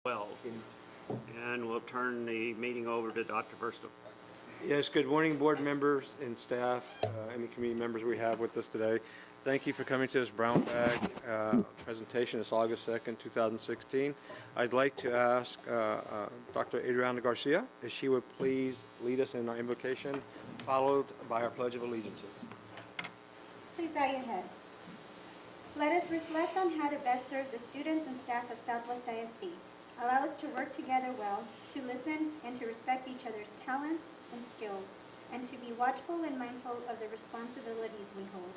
12. And we'll turn the meeting over to Dr. Versto. Yes, good morning, board members and staff, any community members we have with us today. Thank you for coming to this brown bag presentation. It's August 2nd, 2016. I'd like to ask Dr. Adriana Garcia if she would please lead us in our invocation, followed by our Pledge of Allegiances. Please bow your head. Let us reflect on how to best serve the students and staff of Southwest ISD. Allow us to work together well, to listen and to respect each other's talents and skills, and to be watchful and mindful of the responsibilities we hold.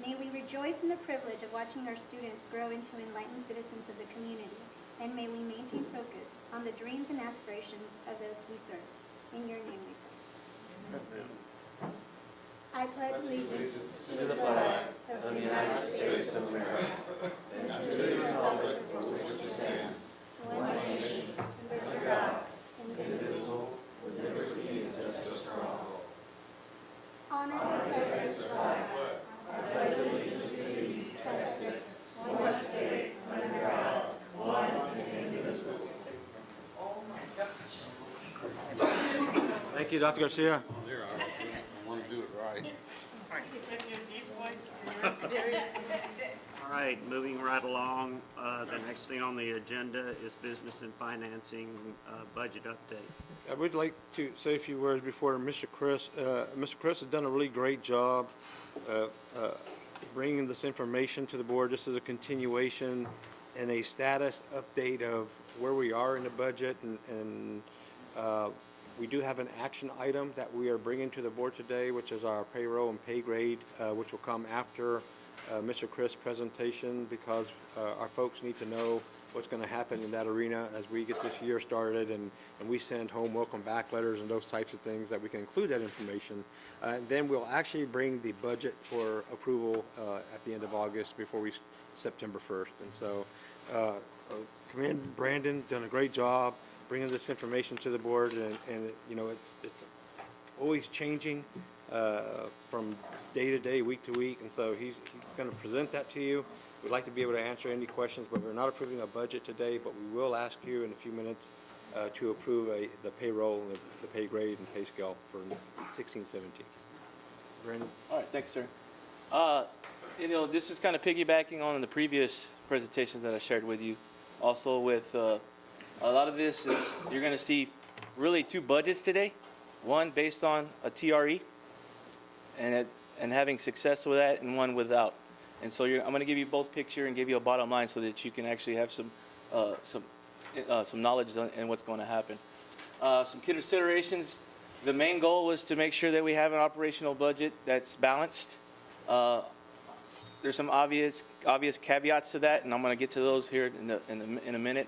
May we rejoice in the privilege of watching our students grow into enlightened citizens of the community, and may we maintain focus on the dreams and aspirations of those we serve. In your name we pray. I pledge allegiance to the flag of the United States of America and to the republic for which it stands, one nation, under God, indivisible, with liberty and justice for all. Honor the Texas flag. I pledge allegiance to thee, Texas, one state, under God, one and indivisible. Thank you, Dr. Garcia. I want to do it right. All right, moving right along. The next thing on the agenda is business and financing budget update. I would like to say a few words before Mr. Chris. Mr. Chris has done a really great job bringing this information to the board. This is a continuation and a status update of where we are in the budget, and we do have an action item that we are bringing to the board today, which is our payroll and pay grade, which will come after Mr. Chris' presentation, because our folks need to know what's going to happen in that arena as we get this year started, and we send home welcome back letters and those types of things that we can include that information. And then we'll actually bring the budget for approval at the end of August before September 1st. And so commend Brandon, done a great job bringing this information to the board, and you know, it's always changing from day to day, week to week, and so he's going to present that to you. We'd like to be able to answer any questions, but we're not approving a budget today, but we will ask you in a few minutes to approve the payroll and the pay grade and pay scale for 16-17. Brandon? All right, thanks, sir. You know, this is kind of piggybacking on the previous presentations that I shared with you. Also with a lot of this is, you're going to see really two budgets today. One based on a TRE and having success with that, and one without. And so I'm going to give you both picture and give you a bottom line so that you can actually have some knowledge in what's going to happen. Some considerations. The main goal was to make sure that we have an operational budget that's balanced. There's some obvious caveats to that, and I'm going to get to those here in a minute.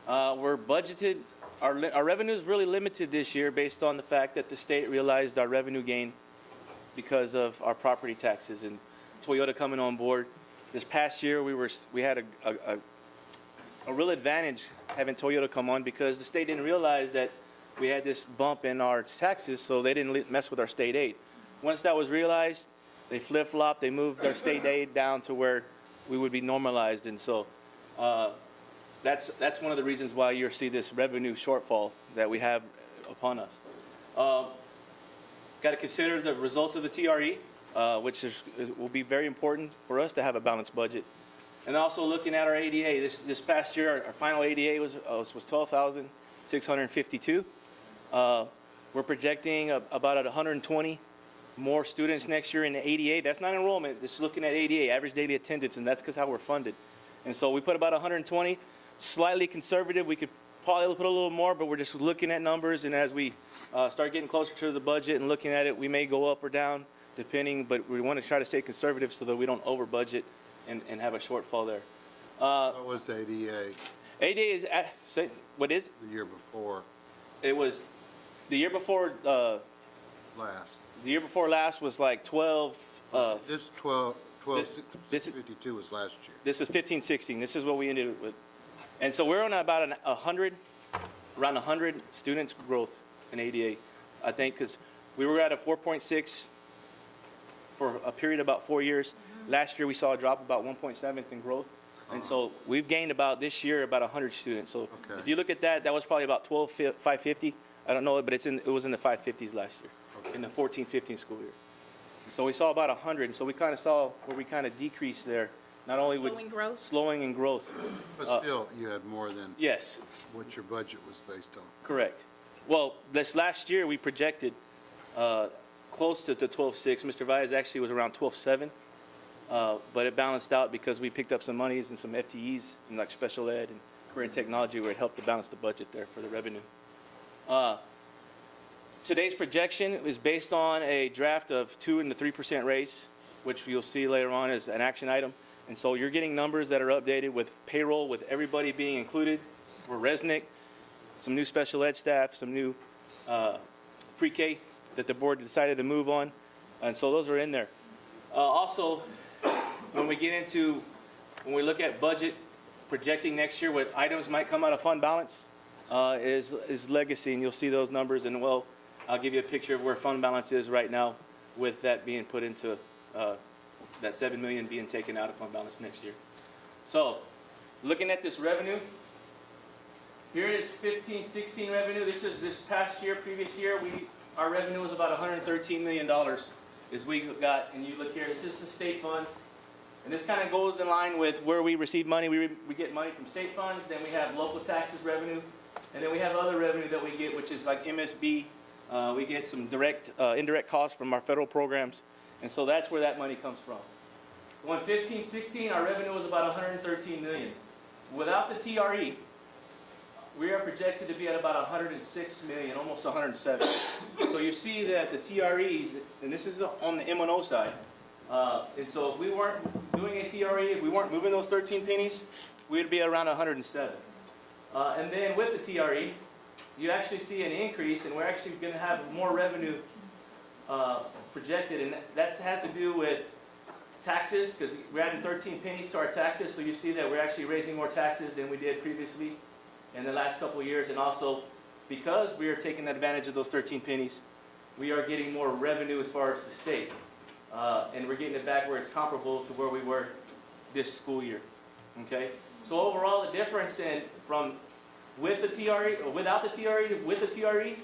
We're budgeted. Our revenue is really limited this year based on the fact that the state realized our revenue gain because of our property taxes and Toyota coming on board. This past year, we had a real advantage having Toyota come on, because the state didn't realize that we had this bump in our taxes, so they didn't mess with our state aid. Once that was realized, they flip-flopped. They moved our state aid down to where we would be normalized, and so that's one of the reasons why you see this revenue shortfall that we have upon us. Got to consider the results of the TRE. Which will be very important for us to have a balanced budget. And also looking at our ADA, this past year, our final ADA was 12,652. We're projecting about 120 more students next year in the ADA. That's not enrollment, this is looking at ADA, average daily attendance, and that's because how we're funded. And so we put about 120, slightly conservative. We could probably put a little more, but we're just looking at numbers, and as we start getting closer to the budget and looking at it, we may go up or down, depending, but we want to try to stay conservative so that we don't over budget and have a shortfall there. What was ADA? ADA is, what is? The year before It was, the year before, last. the year before last was like 12. This 52 was last year. This was 15, 16. This is what we ended with. And so we're on about around 100 students growth in ADA, I think, because we were at a 4.6 for a period of about 4 years. Last year we saw a drop about 1.7 in growth. And so we've gained about, this year, about 100 students. So Okay. if you look at that, that was probably about 550. I don't know, but it was in the 550s last year, in the 14-15 school year. So we saw about 100, so we kind of saw where we kind of decreased there, not only with Slowing growth? slowing in growth. But still, you had more than Yes, what your budget was based on. correct. Well, this last year, we projected close to the 12.6. Mr. Valles actually was around 12.7, but it balanced out because we picked up some monies and some FTEs in like special ed and career and technology where it helped to balance the budget there for the revenue. Today's projection is based on a draft of 2% and the 3% raise, which you'll see later on as an action item. And so you're getting numbers that are updated with payroll, with everybody being included for Resnick, some new special ed staff, some new pre-K that the board decided to move on. And so those are in there. Also, when we look at budget projecting next year, what items might come out of fund balance is legacy, and you'll see those numbers. And well, I'll give you a picture of where fund balance is right now with that being put into, that $7 million being taken out of fund balance next year. So, looking at this revenue, here is 15-16 revenue. This is this past year, previous year, our revenue was about $113 million is we got, and you look here, this is the state funds. And this kind of goes in line with where we receive money. We get money from state funds, then we have local taxes revenue, and then we have other revenue that we get, which is like MSB. We get some indirect costs from our federal programs, and so that's where that money comes from. So in 15-16, our revenue was about $113 million. Without the TRE, we are projected to be at about $106 million, almost $107. So you see that the TRE, and this is on the M&O side, and so if we weren't doing a TRE, if we weren't moving those 13 pennies, we'd be around 107. And then with the TRE, you actually see an increase, and we're actually going to have more revenue projected, and that has to do with taxes, because we're adding 13 pennies to our taxes, so you see that we're actually raising more taxes than we did previously in the last couple of years, and also because we are taking advantage of those 13 pennies, we are getting more revenue as far as the state, and we're getting it back where it's comparable to where we were this school year. Okay, so overall, the difference from with the TRE or without the TRE to with the TRE,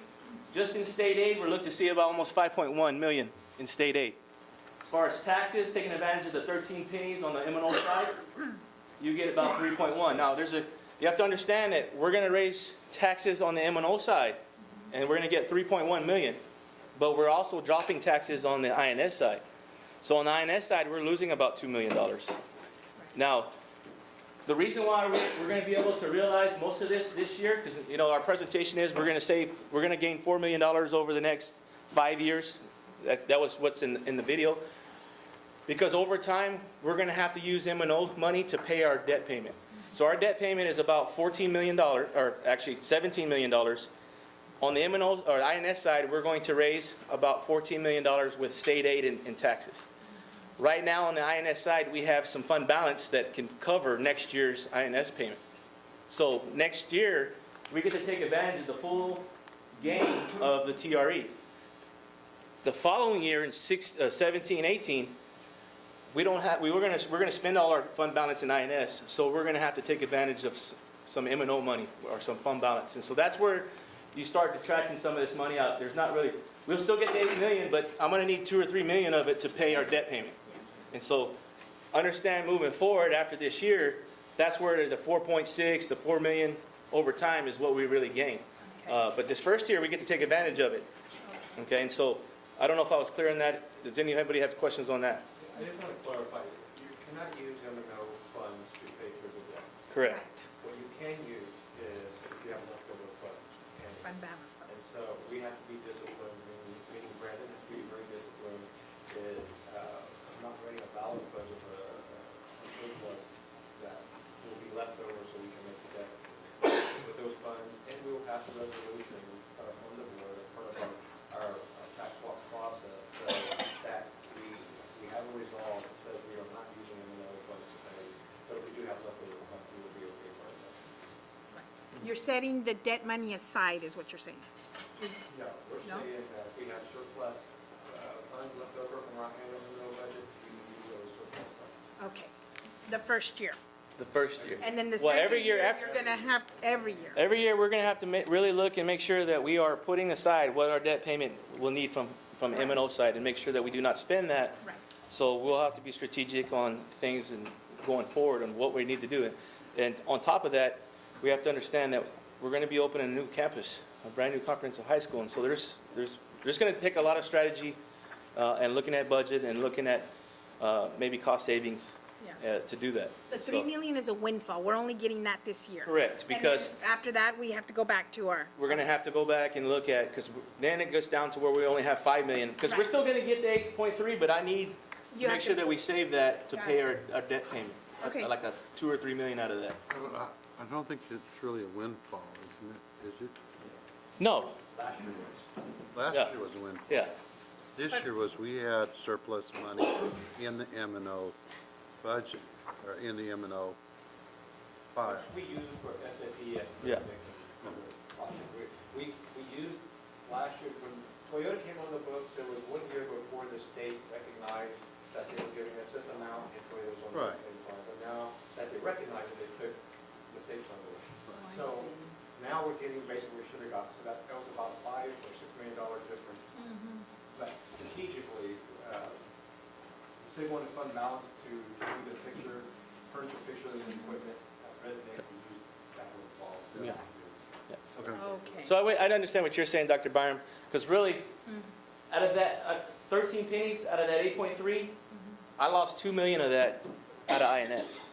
just in state aid, we're looking to see about almost 5.1 million in state aid. As far as taxes, taking advantage of the 13 pennies on the M&O side, you get about 3.1. Now, you have to understand that we're going to raise taxes on the M&O side, and we're going to get 3.1 million, but we're also dropping taxes on the INS side. So on the INS side, we're losing about $2 million. Now, the reason why we're going to be able to realize most of this year, because our presentation is we're going to gain $4 million over the next 5 years. That was what's in the video. Because over time, we're going to have to use M&O money to pay our debt payment. So our debt payment is about $14 million, or actually $17 million. On the M&O or INS side, we're going to raise about $14 million with state aid and taxes. Right now on the INS side, we have some fund balance that can cover next year's INS payment. So next year, we get to take advantage of the full gain of the TRE. The following year in 17, 18, we're going to spend all our fund balance in INS, so we're going to have to take advantage of some M&O money or some fund balance. And so that's where you start detracting some of this money out. There's not really, we'll still get the $8 million, but I'm going to need $2 or $3 million of it to pay our debt payment. And so understand moving forward after this year, that's where the 4.6, the 4 million over time is what we really gain. But this first year, we get to take advantage of it. Okay, and so I don't know if I was clear on that. Does anybody have questions on that? I just want to clarify, you cannot use M&O funds to pay for the debt. Correct. What you can use is if you have leftover funds. Fund balance. And so we have to be disciplined, meaning Brandon has to be very disciplined, is not writing a balance budget of a surplus that will be left over so we can make the debt with those funds. And we will pass a resolution on the board as part of our tax law process so that we have a resolve that says we are not using M&O funds to pay, but if we do have leftover funds, we will be okay for our debt. You're setting the debt money aside, is what you're saying? No, we're No? saying that if we have surplus funds left over from our annual M&O budget, we use those surplus funds. Okay, the first year. The first year. And then the Well, every second year year, after. you're gonna have every year. Every year, we're gonna have to really look and make sure that we are putting aside what our debt payment will need from M&O side and make sure that we do not spend that. Right. So we'll have to be strategic on things and going forward on what we need to do. And on top of that, we have to understand that we're gonna be opening a new campus, a brand-new comprehensive high school. And so there's gonna take a lot of strategy and looking at budget and looking at maybe cost savings to do that. The So- 3 million is a windfall. We're only getting that this year. Correct, And then because after that, we have to go back to our. we're gonna have to go back and look at, because then it goes down to where we only have 5 million. Because we're Right. still gonna get the 8.3, but I need to You have make sure to- that we save that to Got pay it. our debt payment. Okay. Like a 2 or 3 million out of that. I don't think it's really a windfall, isn't it? Is it? No, Last Yeah. year was a windfall. yeah, This year was, we had surplus money in the M&O budget, or in the M&O file. We use for FFE. Yeah. We used last year, when Toyota came on the books, there was 1 year before the state recognized that they were giving us this amount and Toyota was on the Right. same fund. But now that they recognize it, they took the state fund away. So now we're getting basically what we should have got. So that was about a $5 or $6 million difference. But strategically, the state wanted fund balance to do the picture, furniture picture of the equipment, resonate, and use that little ball. Yeah. Okay. Okay. So I understand what you're saying, Dr. Byram, because really, out of that 13 pennies, out of that 8.3, I lost 2 million of that out of INS.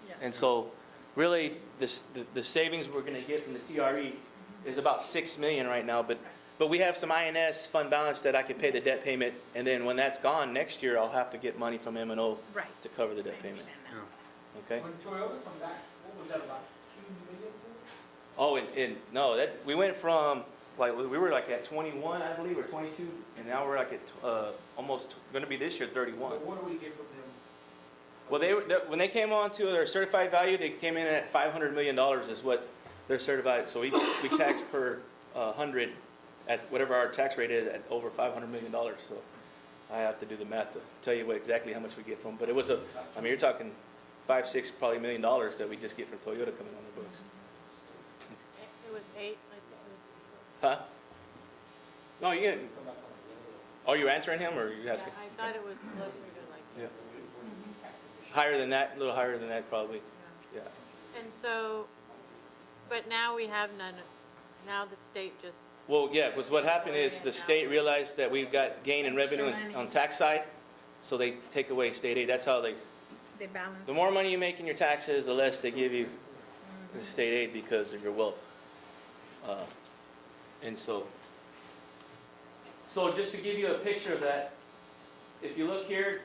Yeah. And so really, the savings we're gonna get from the TRE is about 6 million right now, but we have some INS fund balance that I could pay the debt payment, and then when that's gone, next year, I'll have to get money from M&O Right. to cover the debt I payment, understand Yeah. okay? When Toyota come back, what was that, about 2 million? Oh, and no, we went from, like, we were like at 21, I believe, or 22, and now we're like at almost, gonna be this year 31. But what do we get from them? Well, when they came on to their certified value, they came in at $500 million is what they're certified. So we tax per 100 at whatever our tax rate is at over $500 million. So I have to do the math to tell you exactly how much we get from. But it was I mean, you're talking $5, $6, probably $1 million that we just get from Toyota coming on the books. It was 8, I think it Huh? No, you get. Oh, you're answering him or you was, asking? I thought it was closer to like, Yeah. Higher than that, a little higher than that probably. Yeah. and so, but now we have none, now the state just, Well, yeah, because what happened is the state realized that we've got gain in revenue on tax side, so they take away state aid. That's how They balance. the more money you make in your taxes, the less they give you the state aid because of your wealth. And so just to give you a picture of that, if you look here,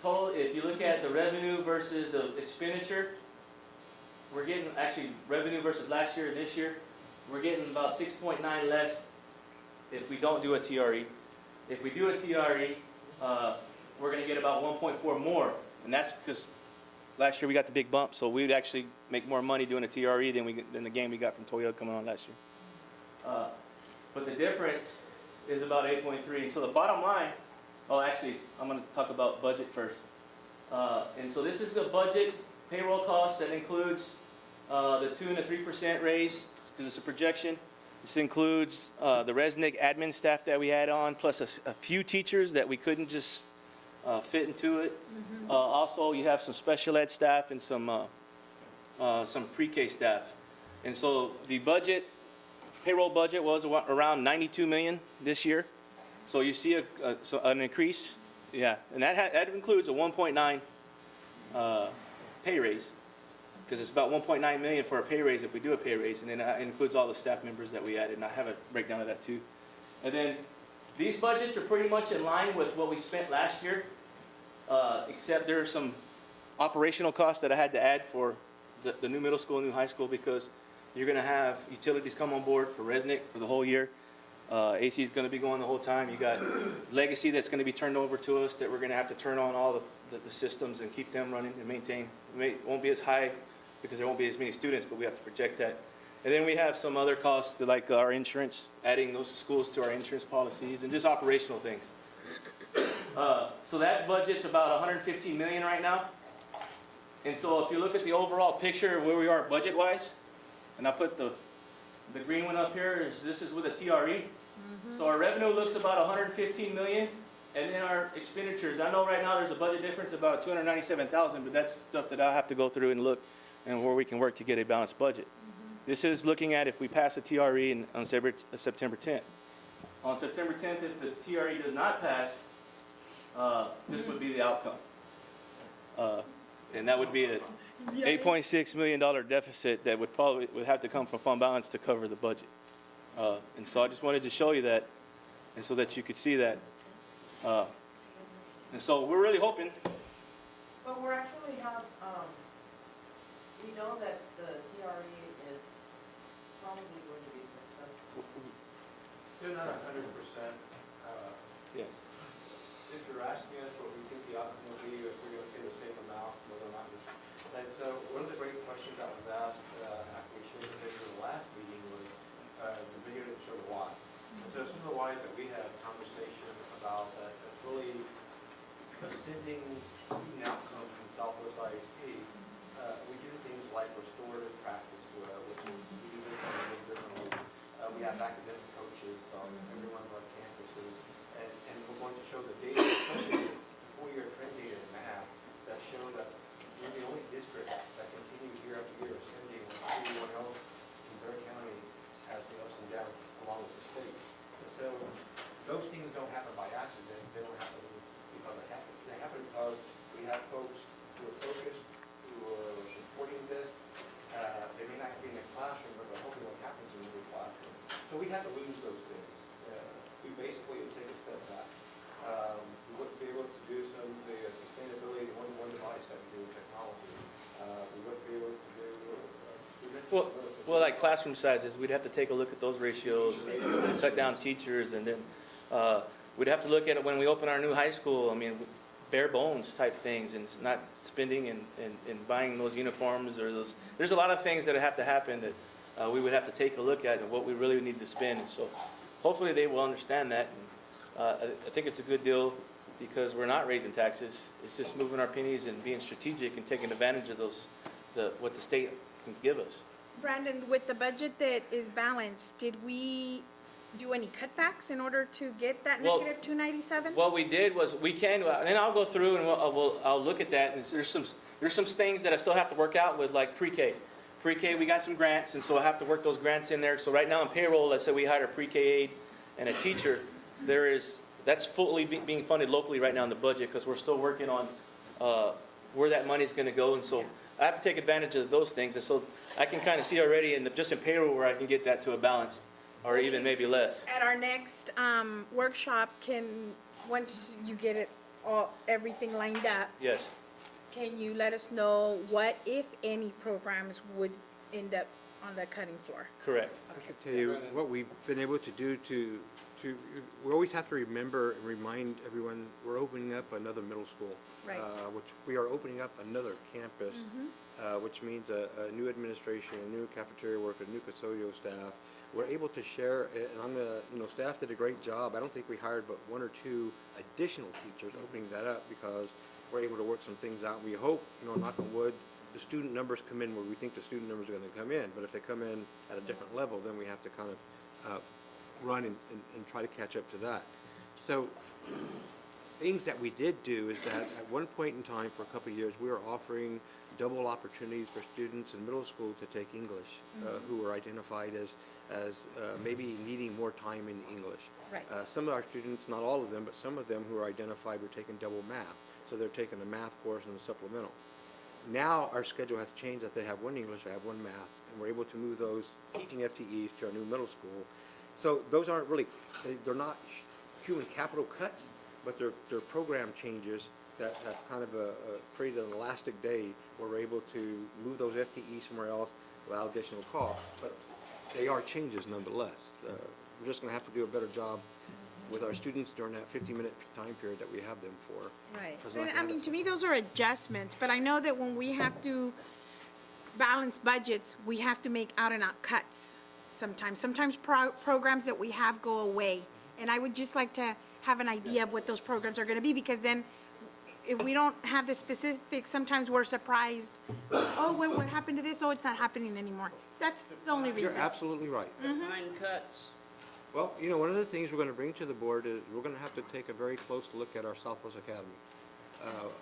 if you look at the revenue versus the expenditure, we're getting, actually, revenue versus last year and this year, we're getting about 6.9 less if we don't do a TRE. If we do a TRE, we're gonna get about 1.4 more, and that's because last year we got the big bump, so we'd actually make more money doing a TRE than the gain we got from Toyota coming on last year. But the difference is about 8.3. So the bottom line, actually, I'm gonna talk about budget first. And so this is a budget payroll cost that includes the 2 and the 3% raise, because it's a projection. This includes the Resnick admin staff that we had on, plus a few teachers that we couldn't just fit into it. Also, you have some special ed staff and some pre-K staff. And so the payroll budget was around 92 million this year. So you see an increase, yeah, and that includes a 1.9 pay raise, because it's about 1.9 million for a pay raise if we do a pay raise, and then it includes all the staff members that we added, and I have a breakdown of that too. And then these budgets are pretty much in line with what we spent last year, except there are some operational costs that I had to add for the new middle school, new high school, because you're going to have utilities come on board for Resnick for the whole year. AC is going to be going the whole time. You got legacy that's going to be turned over to us that we're going to have to turn on all the systems and keep them running and maintain. It won't be as high because there won't be as many students, but we have to project that. And then we have some other costs like our insurance, adding those schools to our insurance policies, and just operational things. So that budget's about 115 million right now. And so if you look at the overall picture of where we are budget-wise, and I put the green one up here, this is with a TRE. So our revenue looks about 115 million, and then our expenditures, I know right now there's a budget difference about 297,000, but that's stuff that I have to go through and look and where we can work to get a balanced budget. This is looking at if we pass a TRE on September 10th. On September 10th, if the TRE does not pass, this would be the outcome. And that would be a $8.6 million deficit that would have to come from fund balance to cover the budget. And so I just wanted to show you that, and so that you could see that. And so we're really hoping. But we're actually we know that the TRE is probably going to be successful. They're not 100%. Yeah. If you're asking us what we think the outcome will be, if we're going to pay the same amount, whether or not. And so one of the great questions that was asked after we showed the picture of the last meeting was the video that showed why. And so some of the whys that we had a conversation about that really ascending student outcomes in Southwest ISD, we do things like restorative practice, which is we do this in different ways. We have academic coaches on every one of our campuses, and we're going to show the data, especially the 4-year trend data in math, that show that we're the only district that continues year after year ascending when everyone else in Bexar County has the ups and downs along with the state. And so those things don't happen by accident. They don't happen because they happen. They happen because we have folks who are focused, who are supporting this. They may not be in the classroom, but they're hoping what happens in the classroom. So we had to lose those things. We basically would take a step back. We wouldn't be able to do some of the sustainability one device that we do with technology. We wouldn't be able to do. Well, like classroom sizes, we'd have to take a look at those ratios to cut down teachers, and then we'd have to look at it when we open our new high school. I mean, bare bones type things, and it's not spending and buying those uniforms or those. There's a lot of things that have to happen that we would have to take a look at and what we really need to spend. And so hopefully they will understand that. And, I think it's a good deal because we're not raising taxes. It's just moving our pennies and being strategic and taking advantage of what the state can give us. Brandon, with the budget that is balanced, did we do any cutbacks in order to get that Well, negative 297? What we did was and I'll go through and I'll look at that. And there's some things that I still have to work out with, like pre-K. Pre-K, we got some grants, and so I have to work those grants in there. So right now in payroll, let's say we hired a pre-K aide and a teacher. That's fully being funded locally right now in the budget because we're still working on where that money's going to go. And so I have to take advantage of those things. And so I can kind of see already just in payroll where I can get that to a balance or even maybe less. At our next workshop, once you get everything lined up, Yes. can you let us know what, if any, programs would end up on the cutting floor? Correct. I can tell you what we've been able to do we always have to remember and remind everyone we're opening up another middle school. Right. Which we are opening up another campus, which means a new administration, a new cafeteria worker, a new custodial staff. We're able to share, and staff did a great job. I don't think we hired but 1 or 2 additional teachers opening that up because we're able to work some things out. We hope, knock on wood, the student numbers come in where we think the student numbers are going to come in. But if they come in at a different level, then we have to kind of run and try to catch up to that. So things that we did do is that at one point in time for a couple of years, we were offering double opportunities for students in middle school to take English who were identified as maybe needing more time in English. Right. Some of our students, not all of them, but some of them who are identified were taking double math. So they're taking a math course and a supplemental. Now our schedule has changed that they have 1 English, they have 1 math, and we're able to move those teaching FTEs to our new middle school. So those aren't really, they're not human capital cuts, but they're program changes that have kind of created an elastic day where we're able to move those FTEs somewhere else without additional cost. But they are changes nonetheless. We're just going to have to do a better job with our students during that 50-minute time period that we have them for. Right. Because we're not And gonna have to that me, those are adjustments, but I know that when we have to balance budgets, we have to make out-and-out cuts sometimes. Sometimes programs that we have go away. And I would just like to have an idea of what those programs are going to be, because then if we don't have the specifics, sometimes we're surprised. Oh, what happened to this? Oh, it's not happening anymore. That's the only You're reason. absolutely right. Define cuts. Well, one of the things we're going to bring to the board is we're going to have to take a very close look at our Southwest Academy.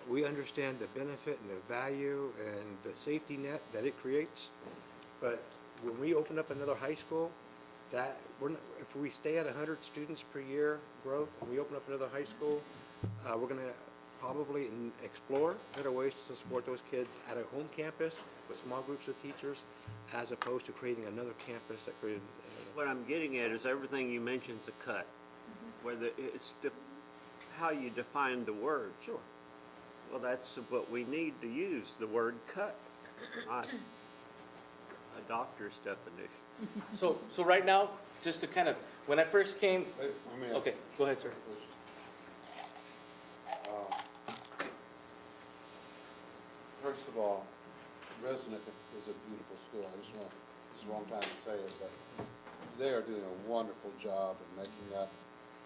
We understand the benefit and the value and the safety net that it creates, but when we open up another high school, that if we stay at 100 students per year growth, and we open up another high school, we're going to probably explore better ways to support those kids at a home campus with small groups of teachers, as opposed to creating another campus that created. What I'm getting at is everything you mentioned is a cut. Whether it's how you define the word. Sure. Well, that's what we need to use, the word cut, not a doctor's definition. So right now, just to kind of, when I first came, okay, go ahead, sir. First of all, Resnick is a beautiful school. This is the wrong time to say it, but they are doing a wonderful job in making that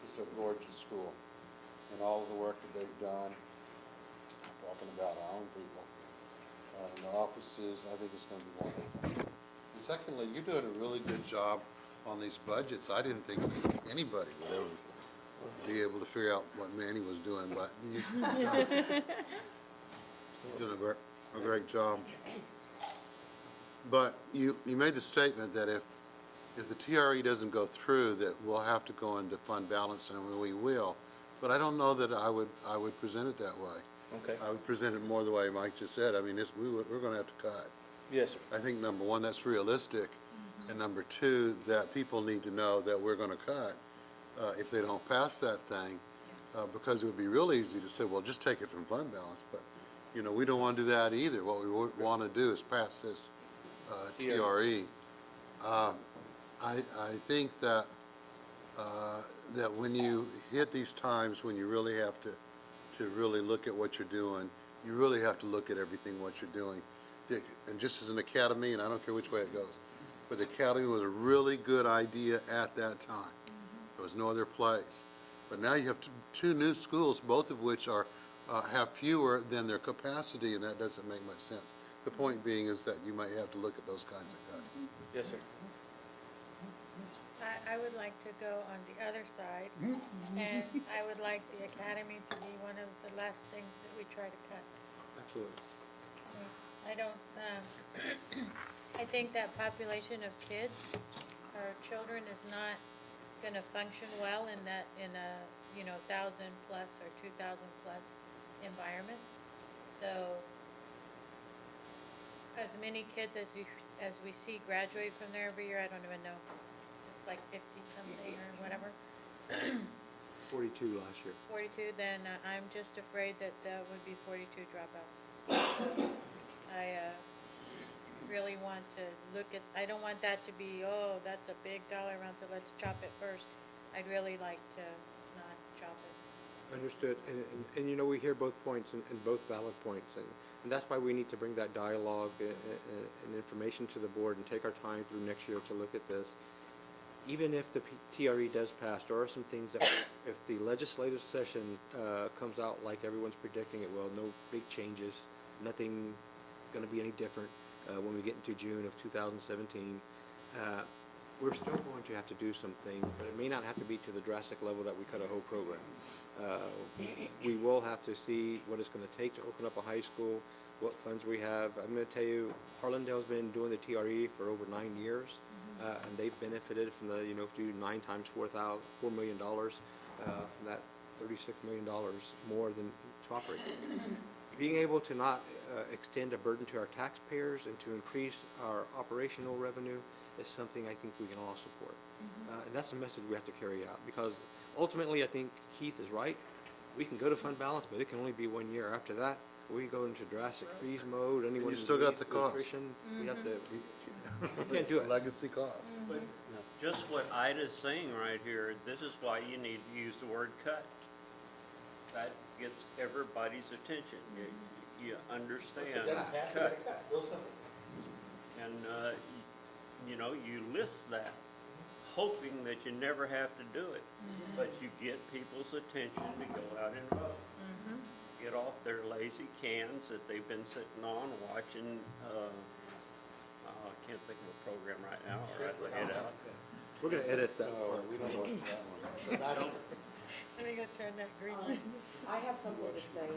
just a gorgeous school. And all of the work that they've done, talking about our own people, in the offices, I think it's going to be wonderful. And secondly, you're doing a really good job on these budgets. I didn't think anybody would ever be able to figure out what Manny was doing, but you're doing a great job. But you made the statement that if the TRE doesn't go through, that we'll have to go into fund balance, and we will. But I don't know that I would present it that way. Okay. I would present it more the way Mike just said. I mean, we're going to have to cut. Yes, sir. I think number one, that's realistic, and number two, that people need to know that we're going to cut if they don't pass that thing, because it would be real easy to say, well, just take it from fund balance, but we don't want to do that either. What we want to do is pass this TRE. I think that that when you hit these times when you really have to really look at what you're doing, you really have to look at everything what you're doing. And just as an academy, and I don't care which way it goes, but the academy was a really good idea at that time. There was no other place. But now you have two new schools, both of which have fewer than their capacity, and that doesn't make much sense. The point being is that you might have to look at those kinds of cuts. Yes, sir. I would like to go on the other side, and I would like the academy to be one of the last things that we try to cut. Absolutely. I don't, I think that population of kids or children is not gonna function well in a 1,000 plus or 2,000 plus environment. So, as many kids as we see graduate from there every year, I don't even know. It's like 50 something or whatever. 42 last year. 42, then I'm just afraid that there would be 42 dropouts. I really want to look at, I don't want that to be, oh, that's a big dollar amount, so let's chop it first. I'd really like to not chop it. Understood. And we hear both points and both valid points. And that's why we need to bring that dialogue and information to the board and take our time through next year to look at this. Even if the TRE does pass, there are some things that, if the legislative session comes out like everyone's predicting it will, no big changes, nothing going to be any different when we get into June of 2017, we're still going to have to do some things, but it may not have to be to the drastic level that we cut a whole program. We will have to see what it's going to take to open up a high school, what funds we have. I'm going to tell you, Harlandale's been doing the TRE for over 9 years, and they've benefited from the, if you do 9 times $4 million, from that $36 million more than to operate. Being able to not extend a burden to our taxpayers and to increase our operational revenue is something I think we can all support. And that's the message we have to carry out, because ultimately I think Keith is right. We can go to fund balance, but it can only be 1 year. After that, we go into drastic freeze mode. Anyone you still got the cost. We have to, we can't do it. Legacy cost. But just what Ida's saying right here, this is why you need to use the word cut. That gets everybody's attention. You understand cut. And, you list that, hoping that you never have to do it, but you get people's attention to go out and vote. get off their lazy cans that they've been sitting on watching, I can't think of a program right now, or I'd lay it out. We're gonna edit that part. We don't want that one. Let me go turn that green light. I have something to say.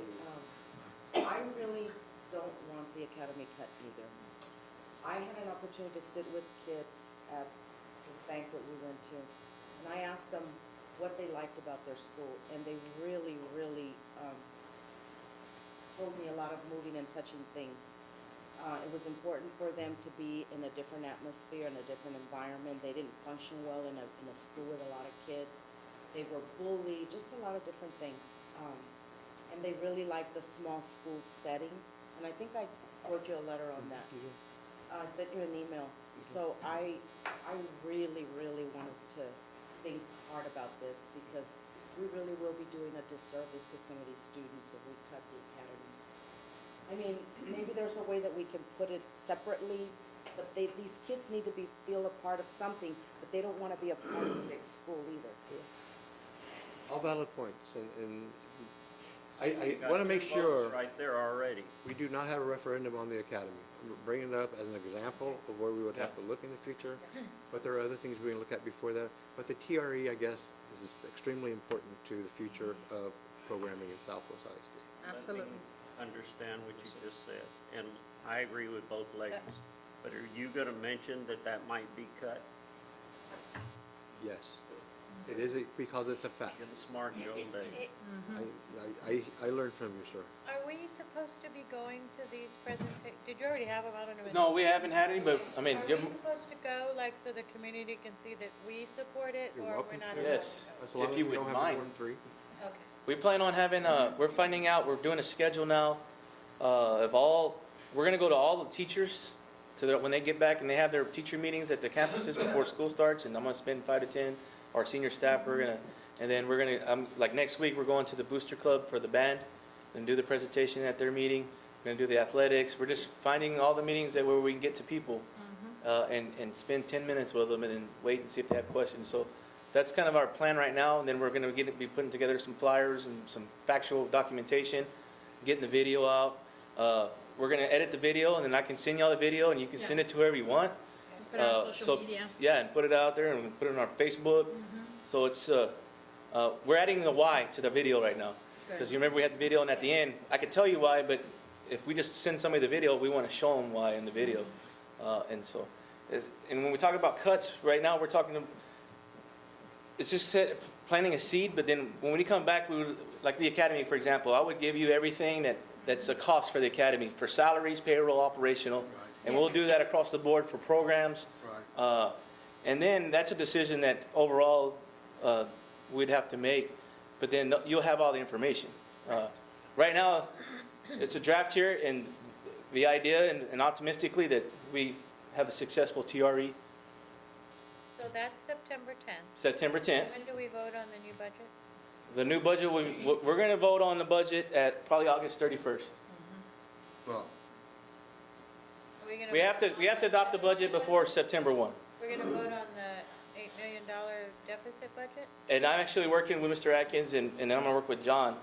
I really don't want the academy cut either. I had an opportunity to sit with kids at this banquet we went to, and I asked them what they liked about their school, and they really, really told me a lot of moving and touching things. It was important for them to be in a different atmosphere, in a different environment. They didn't function well in a school with a lot of kids. They were bullied, just a lot of different things. And they really liked the small school setting. And I think I wrote you a letter on that. I sent you an email. So I really, really want us to think hard about this, because we really will be doing a disservice to some of these students if we cut the academy. I mean, maybe there's a way that we can put it separately, but these kids need to feel a part of something, but they don't want to be a part of a big school either. All valid points, and You I got want to make two sure votes right there already. we do not have a referendum on the academy. I'm bringing it up as an example of where we would have to look in the future, but there are other things we can look at before that. But the TRE, I guess, is extremely important to the future of programming in Southwest ISD. Absolutely. Understand what you just said, and I agree with both ladies. But are you gonna mention that that might be cut? Yes, it is, because it's a fact. Getting smart, Joe, Dave. I learned from you, sir. Are we supposed to be going to these presentations? Did you already have them? I don't know. No, we haven't had any, but, I mean, Are we supposed to go, like, so the community can see that we support it, You're or welcome we're not? to. allowed yes, As long if as you we don't would have mind. more than three. Okay. We plan on having, we're finding out, we're doing a schedule now, we're gonna go to all the teachers, when they get back and they have their teacher meetings at the campuses before school starts, and I'm gonna spend 5 to 10, our senior staff, and then we're gonna, like next week, we're going to the Booster Club for the band, and do the presentation at their meeting, we're gonna do the athletics, we're just finding all the meetings where we can get to people, and spend 10 minutes with them, and then wait and see if they have questions, so that's kind of our plan right now, and then we're gonna be putting together some flyers and some factual documentation, getting the video out. We're gonna edit the video, and then I can send y'all the video, and you can send it to whoever you want. Put it on social media. Yeah, and put it out there, and put it on our Facebook. So it's, we're adding the why to the video right now. Because you remember we had the video, and at the end, I could tell you why, but if we just send somebody the video, we wanna show them why in the video. And so, and when we talk about cuts, right now, we're talking, it's just planting a seed, but then when we come back, like the academy, for example, I would give you everything that's a cost for the academy, for salaries, payroll, operational, and we'll do that across the board for programs. Right. And then that's a decision that overall we'd have to make, but then you'll have all the information. Right now, it's a draft here, and the idea, and optimistically, that we have a successful TRE So that's September 10th. September 10th. When do we vote on the new budget? The new budget, we're going to vote on the budget at probably August 31st. Well, Are we gonna We have vote to on adopt the budget before September 1. We're gonna vote on the $8 million deficit budget? And I'm actually working with Mr. Atkins, and then I'm going to work with John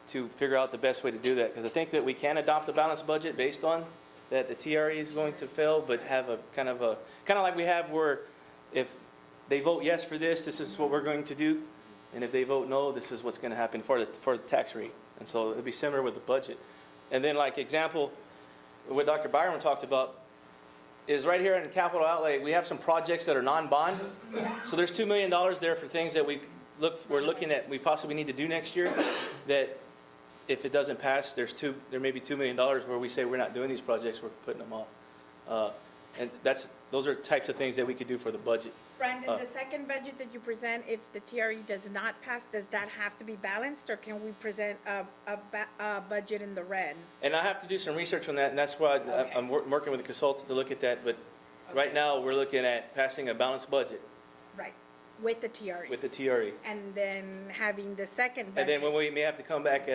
to figure out the best way to do that. Because I think that we can adopt a balanced budget based on that the TRE is going to fail, but have a kind of like we have where if they vote yes for this, this is what we're going to do. And if they vote no, this is what's going to happen for the tax rate. And so it'll be similar with the budget. And then like example, what Dr. Byron talked about is right here in capital outlay, we have some projects that are non-bond. So there's $2 million there for things that we're looking at, we possibly need to do next year, that if it doesn't pass, there may be $2 million where we say we're not doing these projects, we're putting them off. And those are types of things that we could do for the budget. Brandon, the second budget that you present, if the TRE does not pass, does that have to be balanced, or can we present a budget in the red? And I have to do some research on that, and that's why Okay. I'm working with a consultant to look at that. But right now, we're looking at passing a balanced budget Right, with the TRE. with the TRE. And then having the second budget. And then when we may have to come back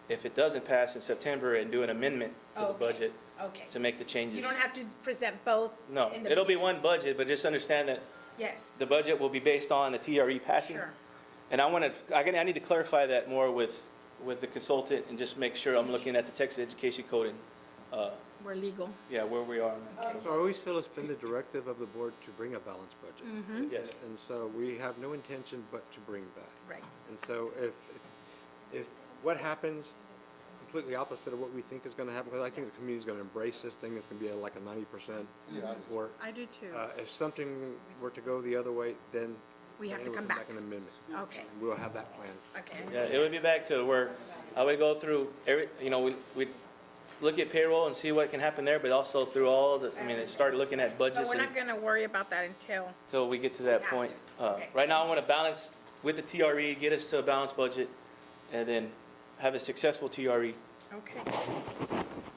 if it doesn't pass in September, and do an amendment to the Okay. budget Okay. to make the changes. You don't have to present both? No, in the it'll be beginning. one budget, but just understand that Yes, the budget will be based on the TRE passing. sure. And I need to clarify that more with with the consultant and just make sure I'm looking at the Texas Education Code and, We're legal. yeah, where we are. So I always feel it's been the directive of the board to bring a balanced budget. Yes. And so we have no intention but to bring that. Right. And so if what happens completely opposite of what we think is going to happen, because I think the community's going to embrace this thing, it's going to be like a 90% work. I do too. If something were to go the other way, then We have to then we'll come back. an amendment. Okay, We'll have that plan. okay. Yeah, it would be back to where I would go through every, we'd look at payroll and see what can happen there, but also through all the, start looking at But budgets we're not gonna worry about that until we get to that have point. to. Okay. Right now, I want to balance with the TRE, get us to a balanced budget, and then have a successful TRE. Okay.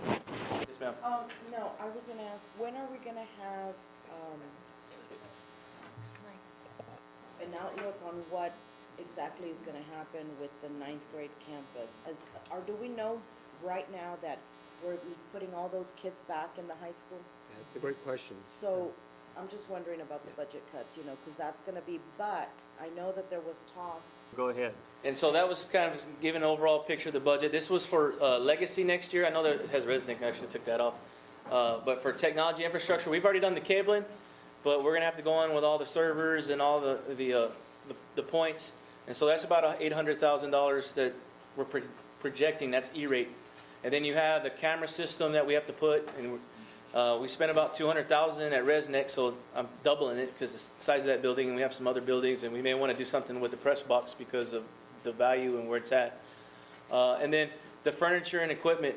Yes, ma'am. No, I was gonna ask, when are we gonna have, an outlook on what exactly is gonna happen with the ninth grade campus? Do we know right now that we're putting all those kids back in the high school? Yeah, it's a great question. So, I'm just wondering about the budget cuts, because that's gonna be, but I know that there was talks. Go ahead. And so that was kind of giving an overall picture of the budget. This was for legacy next year. I know that it has Resnick, I actually took that off. But for technology infrastructure, we've already done the cabling, but we're gonna have to go on with all the servers and all the points. And so that's about $800,000 that we're projecting, that's E-rate. And then you have the camera system that we have to put, and we spent about $200,000 at Resnick, so I'm doubling it because the size of that building, and we have some other buildings, and we may want to do something with the press box because of the value and where it's at. And then the furniture and equipment.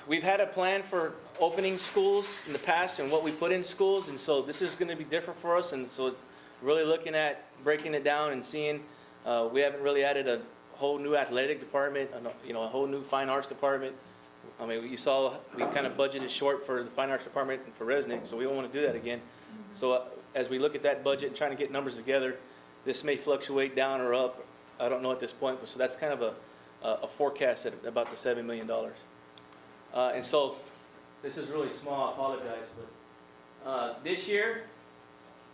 We've had a plan for opening schools in the past and what we put in schools, and so this is going to be different for us, and so really looking at breaking it down and seeing, we haven't really added a whole new athletic department, a whole new fine arts department. You saw we kind of budgeted short for the fine arts department and for Resnick, so we don't want to do that again. So as we look at that budget and trying to get numbers together, this may fluctuate down or up. I don't know at this point, but so that's kind of a forecast at about the $7 million. And so this is really small, I apologize, but this year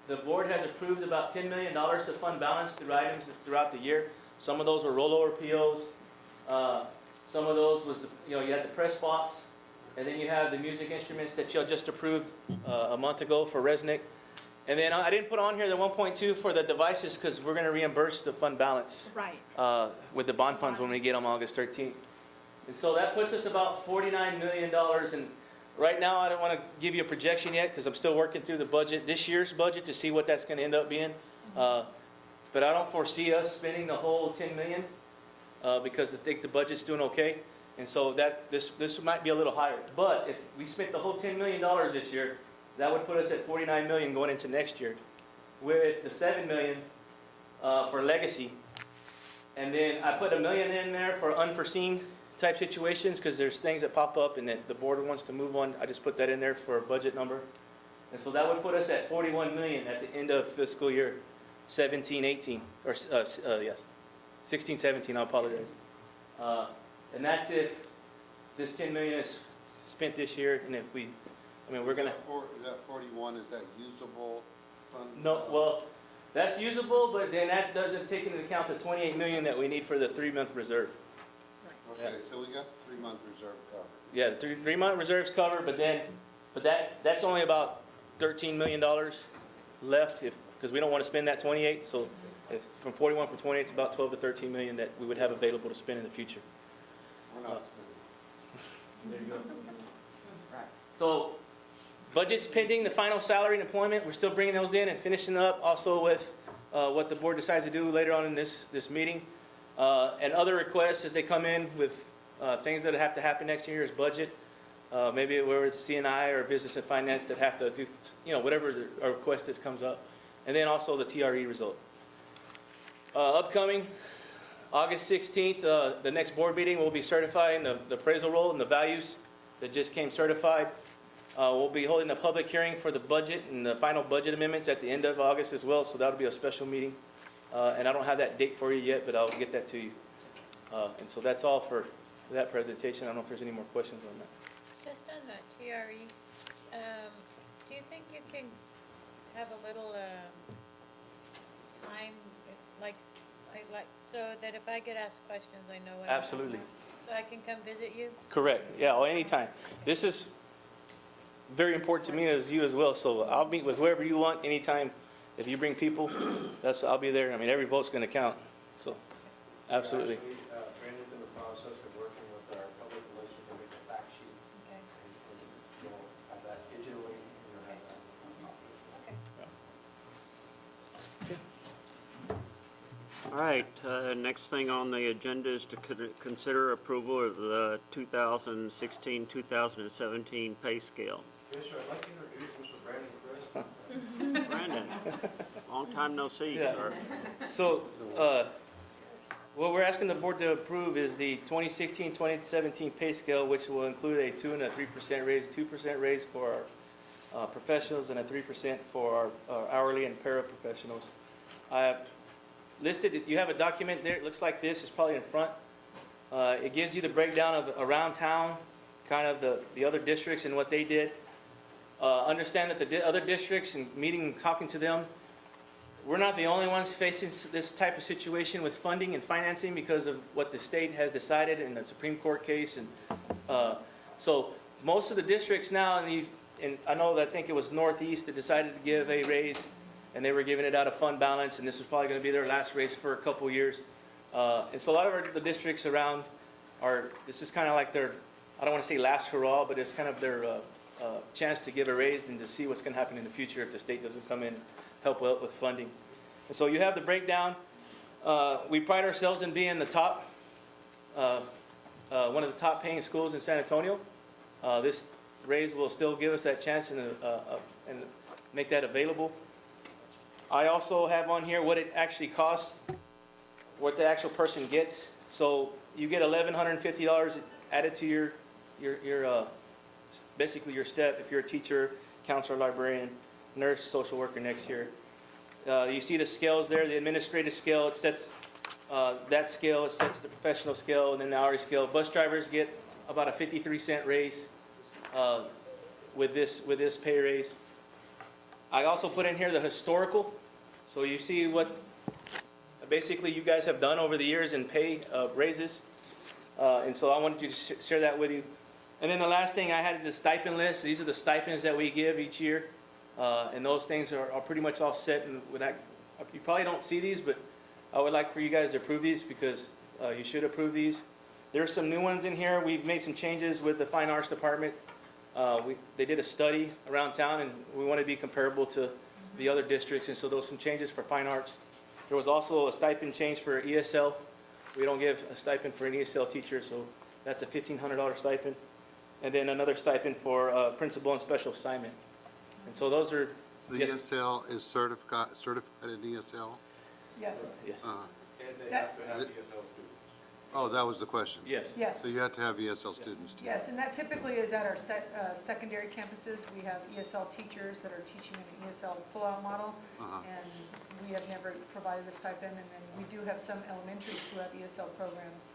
the board has approved about $10 million to fund balance through items throughout the year. Some of those were rollover POs. Some of those was, you had the press box, and then you have the music instruments that you just approved a month ago for Resnick. And then I didn't put on here the 1.2 for the devices because we're going to reimburse the fund balance Right. with the bond funds when we get them August 13th. And so that puts us about $49 million. And right now, I don't want to give you a projection yet because I'm still working through the budget, this year's budget, to see what that's going to end up being. But I don't foresee us spending the whole $10 million. Because I think the budget's doing okay, and so this might be a little higher. But if we spent the whole $10 million this year, that would put us at $49 million going into next year, with the $7 million for legacy, and then I put $1 million in there for unforeseen type situations because there's things that pop up and that the board wants to move on. I just put that in there for a budget number, and so that would put us at $41 million at the end of fiscal year 17-18, or yes. 16, 17, I apologize. And that's if this $10 million is spent this year, and if we're gonna. Is that 41, is that usable fund? No, well, that's usable, but then that doesn't take into account the $28 million that we need for the 3-month reserve. Okay, so we got 3-month reserve covered. Yeah, the three-month reserves covered, but that's only about $13 million left because we don't want to spend that 28, so it's from 41 from 28, it's about 12 to 13 million that we would have available to spend in the future. We're not spending. There you go. So, budget's pending, the final salary and employment, we're still bringing those in and finishing up also with what the board decides to do later on in this meeting. And other requests as they come in with things that have to happen next year's budget. Maybe we're the CNI or business and finance that have to do, whatever the request that comes up. And then also the TRE result. Upcoming, August 16th, the next board meeting, we'll be certifying the appraisal roll and the values that just came certified. We'll be holding a public hearing for the budget and the final budget amendments at the end of August as well, so that'll be a special meeting. And I don't have that date for you yet, but I'll get that to you. And so that's all for that presentation. I don't know if there's any more questions on that. Just on the TRE, do you think you can have a little time, I'd like, so that if I get asked questions, I know what I'm talking Absolutely. about. So I can come visit you? Correct, yeah, or anytime. This is very important to me as you as well, so I'll meet with whoever you want anytime. If you bring people, I'll be there. I mean, every vote's gonna count, so, absolutely. Actually, Brandon's in the process of working with our public relations to make a fact sheet. Okay. And you'll have that digitally, and you'll have that on copy. All right, next thing on the agenda is to consider approval of the 2016-2017 pay scale. Commissioner, I'd like to introduce Mr. Brandon Chris. Brandon, long time no see, Yeah. sir. So, what we're asking the board to approve is the 2016-2017 pay scale, which will include a 2% and a 3% raise, 2% raise for our professionals and a 3% for our hourly and paraprofessionals. I have listed, you have a document there, it looks like this, it's probably in front. It gives you the breakdown of around town, kind of the other districts and what they did. Understand that the other districts and meeting, talking to them, we're not the only ones facing this type of situation with funding and financing because of what the state has decided in the Supreme Court case. And so most of the districts now, and I know that I think it was Northeast that decided to give a raise, and they were giving it out of fund balance, and this was probably going to be their last raise for a couple years. And so a lot of the districts around this is kind of like their, I don't want to say last hurrah, but it's kind of their chance to give a raise and to see what's going to happen in the future if the state doesn't come in and help out with funding. And so you have the breakdown. We pride ourselves in being the top, one of the top paying schools in San Antonio. This raise will still give us that chance and make that available. I also have on here what it actually costs, what the actual person gets. So you get $1,150 added to your basically your step if you're a teacher, counselor, librarian, nurse, social worker next year. You see the scales there, the administrative scale, it sets that scale, it sets the professional scale, and then the hourly scale. Bus drivers get about a 53-cent raise with this pay raise. I also put in here the historical, so you see what basically you guys have done over the years in pay raises, and so I wanted to share that with you. And then the last thing I had is the stipend list. These are the stipends that we give each year, and those things are pretty much all set. And you probably don't see these, but I would like for you guys to approve these because you should approve these. There are some new ones in here. We've made some changes with the Fine Arts Department. They did a study around town, and we want to be comparable to the other districts, and so there was some changes for fine arts. There was also a stipend change for ESL. We don't give a stipend for an ESL teacher, so that's a $1,500 stipend. And then another stipend for principal and special assignment. And so those are, The yes. ESL is certified in ESL? Yes, Yes, And they have to have ESL students. Oh, that was the question. yes. yes. So you have to have ESL students too? Yes, and that typically is at our secondary campuses. We have ESL teachers that are teaching in an ESL pull-out model, and we have never provided a stipend. And then we do have some elementaries who have ESL programs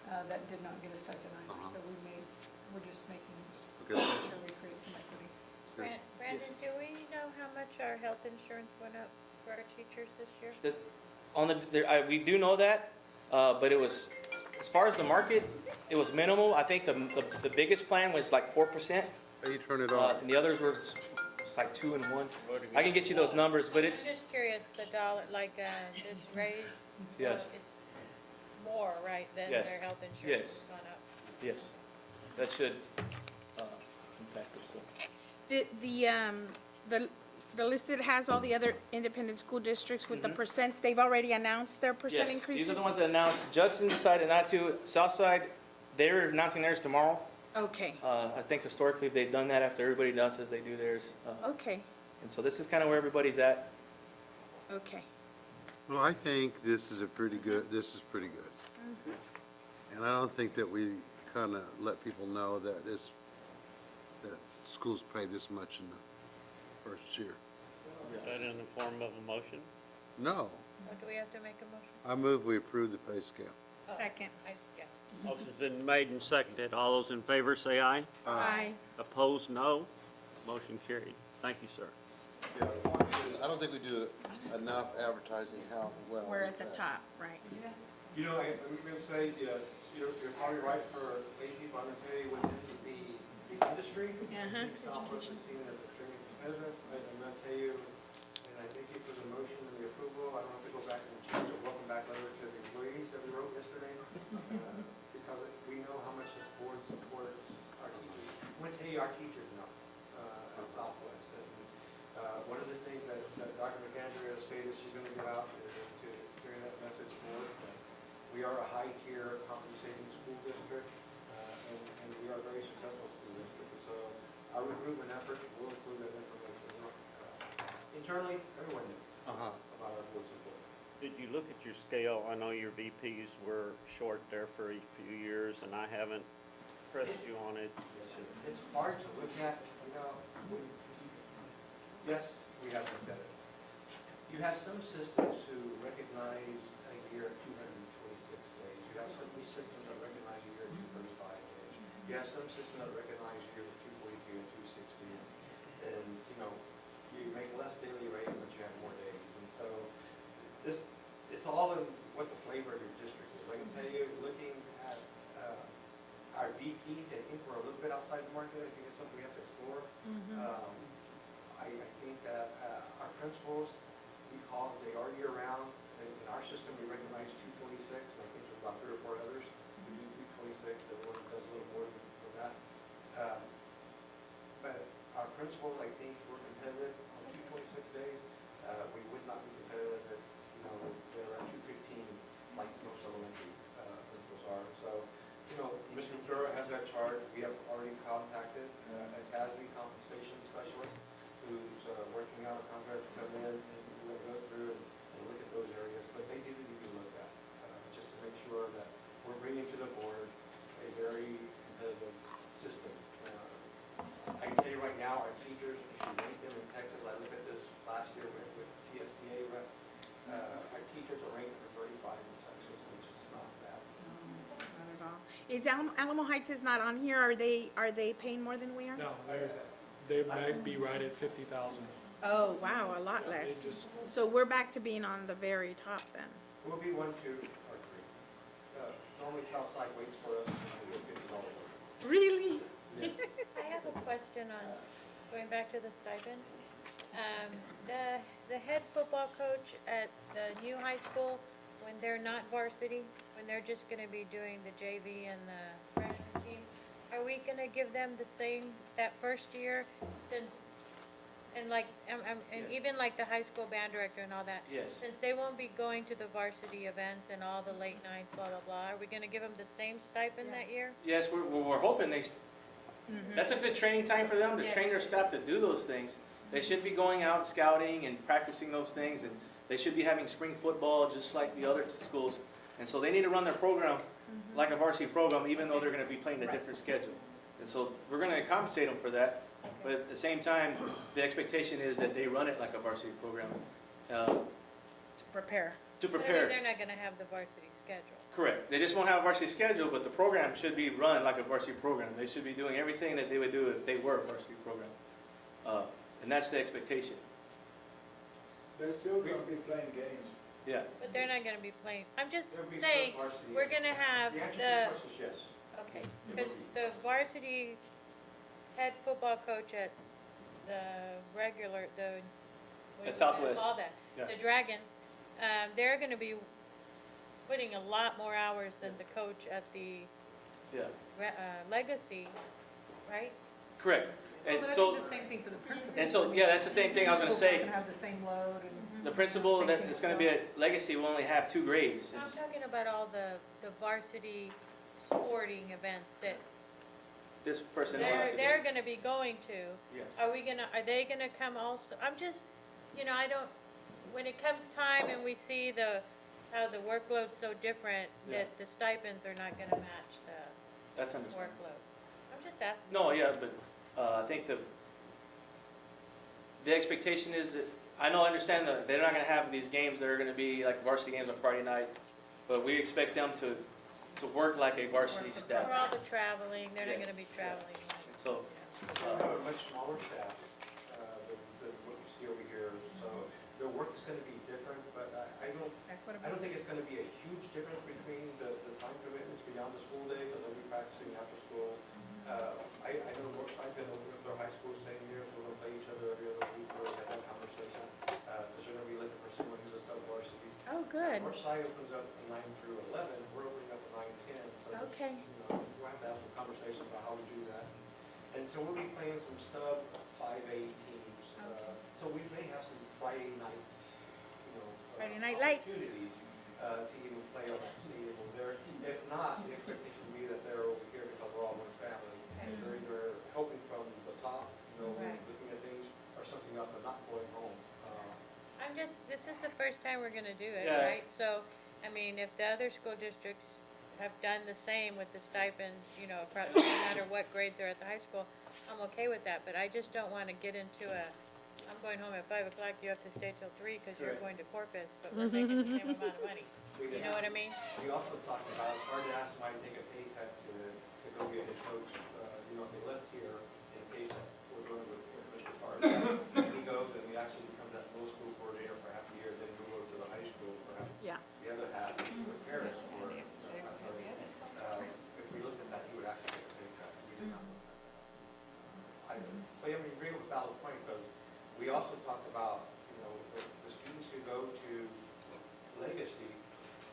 that did not get a stipend either. So we're just making Okay. sure we create some equity. Brandon, do we know how much our health insurance went up for our teachers this year? We do know that, but it was, as far as the market, it was minimal. I think the biggest plan was like 4%, How you turn it off? and the others were it's like 2 and 1. I can get you those numbers, but it's, I'm just curious, the dollar, like this raise? Yes. It's more, right, than Yes. their health insurance Yes. has gone up? yes, that should impact it. So. The list that has all the other independent school districts with the percents, they've already announced their percent Yes, increases? these are the ones that announced. Judson decided not to. Southside, they're announcing theirs tomorrow. Okay, I think historically they've done that after everybody announces they do theirs. okay, And so this is kind of where everybody's at. okay. Well, I think this is pretty good. And I don't think that we kind of let people know that that schools pay this much in the first year. Is that in the form of a motion? No, Or do we have to make a motion? I move we approve the pay scale. Second. Yeah. Motion's been made and seconded. All those in favor say aye. Aye. Opposed, no. Motion carried. Thank you, sir. Yeah, I don't think we do enough advertising how well. We're we at the do. top, right? You know, I was going to say, you're probably right for lay people, I'm going to tell you, within the industry, Southwest is seen as extremely competitive. I'm going to tell you, and I thank you for the motion and the approval. I don't have to go back and change the welcome back letter to the employees that we wrote yesterday, because we know how much this board supports our teachers. I'm going to tell you, our teachers know at Southwest. And one of the things that Dr. McAndrea stated she's going to get out is to carry that message forward. We are a high-tier compensating school district, and we are a very successful school district. And so our recruitment effort will include that information. Internally, everyone knew about our board support. Did you look at your scale? I know your VPs were short there for a few years, and I haven't pressed you on it. It's hard to look at, yes, we have looked at it. You have some systems who recognize a year at 226 days. You have some systems that recognize a year at 235 days. You have some systems that recognize a year at 242 and 260. And, you make less daily rate, but you have more days. And so it's all in what the flavor of your district is. I can tell you, looking at our VPs, I think we're a little bit outside the market. I think it's something we have to explore. I think that our principals, because they are year-round, in our system we recognize 226, and I think there's about 3 or 4 others who do 226, that one does a little more than that. But our principals, I think, we're competitive on 226 days. We would not be competitive if, they're at 215, like most elementary principals are. So, Ms. Ventura has that chart. We have already contacted a TASB compensation specialist who's working out a contract to come in, and we're going to go through and look at those areas. But they do need to be looked at, just to make sure that we're bringing to the board a very competitive system. I can tell you right now, our teachers, if you rank them in Texas, I looked at this last year with TSDA, our teachers are ranked for 35 in Texas, which is not bad. Not at all. Is Alamo Heights is not on here? Are they paying more than we are? No, they might be right at 50,000. Oh, wow, a lot They less. just- So we're back to being on the very top then. We'll be 1, 2, or 3. Normally Southside waits for us, and we get $50. Really? Yes. I have a question on, going back to the stipends. The head football coach at the new high school, when they're not varsity, when they're just gonna be doing the JV and the freshman team, are we gonna give them the same, that first year, since, and like, and even like the high school band director and all that? Yes. Since they won't be going to the varsity events and all the late nights, blah, blah, blah, are we gonna give them the same stipend that year? Yes, we're hoping that's a good training time for them, to train their staff to do those things. They should be going out scouting and practicing those things, and they should be having spring football just like the other schools. And so they need to run their program like a varsity program, even though they're going to be playing a different schedule. And so we're going to compensate them for that. But at the same time, the expectation is that they run it like a varsity program. Prepare. To But I mean, prepare. they're not gonna have the varsity schedule. Correct. They just won't have a varsity schedule, but the program should be run like a varsity program. They should be doing everything that they would do if they were a varsity program. And that's the expectation. They're still gonna be playing games. Yeah. But they're not gonna be playing, I'm just There'll be some saying, varsity. we're gonna have The answer to the, your question is yes. okay, because the varsity head football coach at the regular, what At do you Southwest. call that? Yeah. The Dragons, they're gonna be putting a lot more hours than the coach at the Yeah. Legacy, right? Correct. Well, And but I so, think the same thing for the principal. and so, yeah, that's the same thing I was going to Principal's say. not gonna have the same load and. The principal Same that thing is as going to be well. at Legacy will only have 2 grades. I'm It's- talking about all the varsity sporting events that This person will have to they're go. gonna be going to. Yes. Are they gonna come also? I'm just, I don't, when it comes time and we see how the workload's so different, Yeah. that the stipends are not gonna match the That's understandable. workload. I'm just asking. No, yeah, but I think the expectation is that, I understand that they're not going to have these games that are going to be like varsity games on Friday night, but we expect them to work like a varsity staff. For all the traveling, they're not Yeah. gonna be traveling. So, We have a much smaller staff than what you see over here. So I know Northside's gonna open up their high school same year, so we'll play each other every other week, we'll have that conversation, because they're gonna be looking for someone who's a sub-varsity. Oh, good. Northside opens up 9 through 11, we're opening up 9-10, so. Okay. You know, we'll have to have some conversation about how we do that. And so we'll be playing some sub-5A teams, so we may have some Friday night, Friday night lights. opportunities, to even play on that stadium over there. If not, the expectation would be that they're over here because we're all one family. And they're either helping from the top, Right. looking at things, or something up and not going home. This is the first time we're gonna do it, Yeah. right? So, I mean, if the other school districts have done the same with the stipends, no matter what grades are at the high school, I'm okay with that, but I just don't wanna get into I'm going home at 5 o'clock, you have to stay till 3 because you're Correct. going to Corpus, but we're making the same amount of money. You know what I mean? We also talked about, it's hard to ask somebody to take a pay cut to go be a head coach, if they left here, in case we're going with Mr. Carter. He goes and he actually becomes that middle school coordinator for half a year, then we go to the high school for half, Yeah. the other half with Paris for, if we looked at that, he would actually take a pay cut. We did not want that. But I mean, bring up a valid point, because we also talked about, the students who go to Legacy,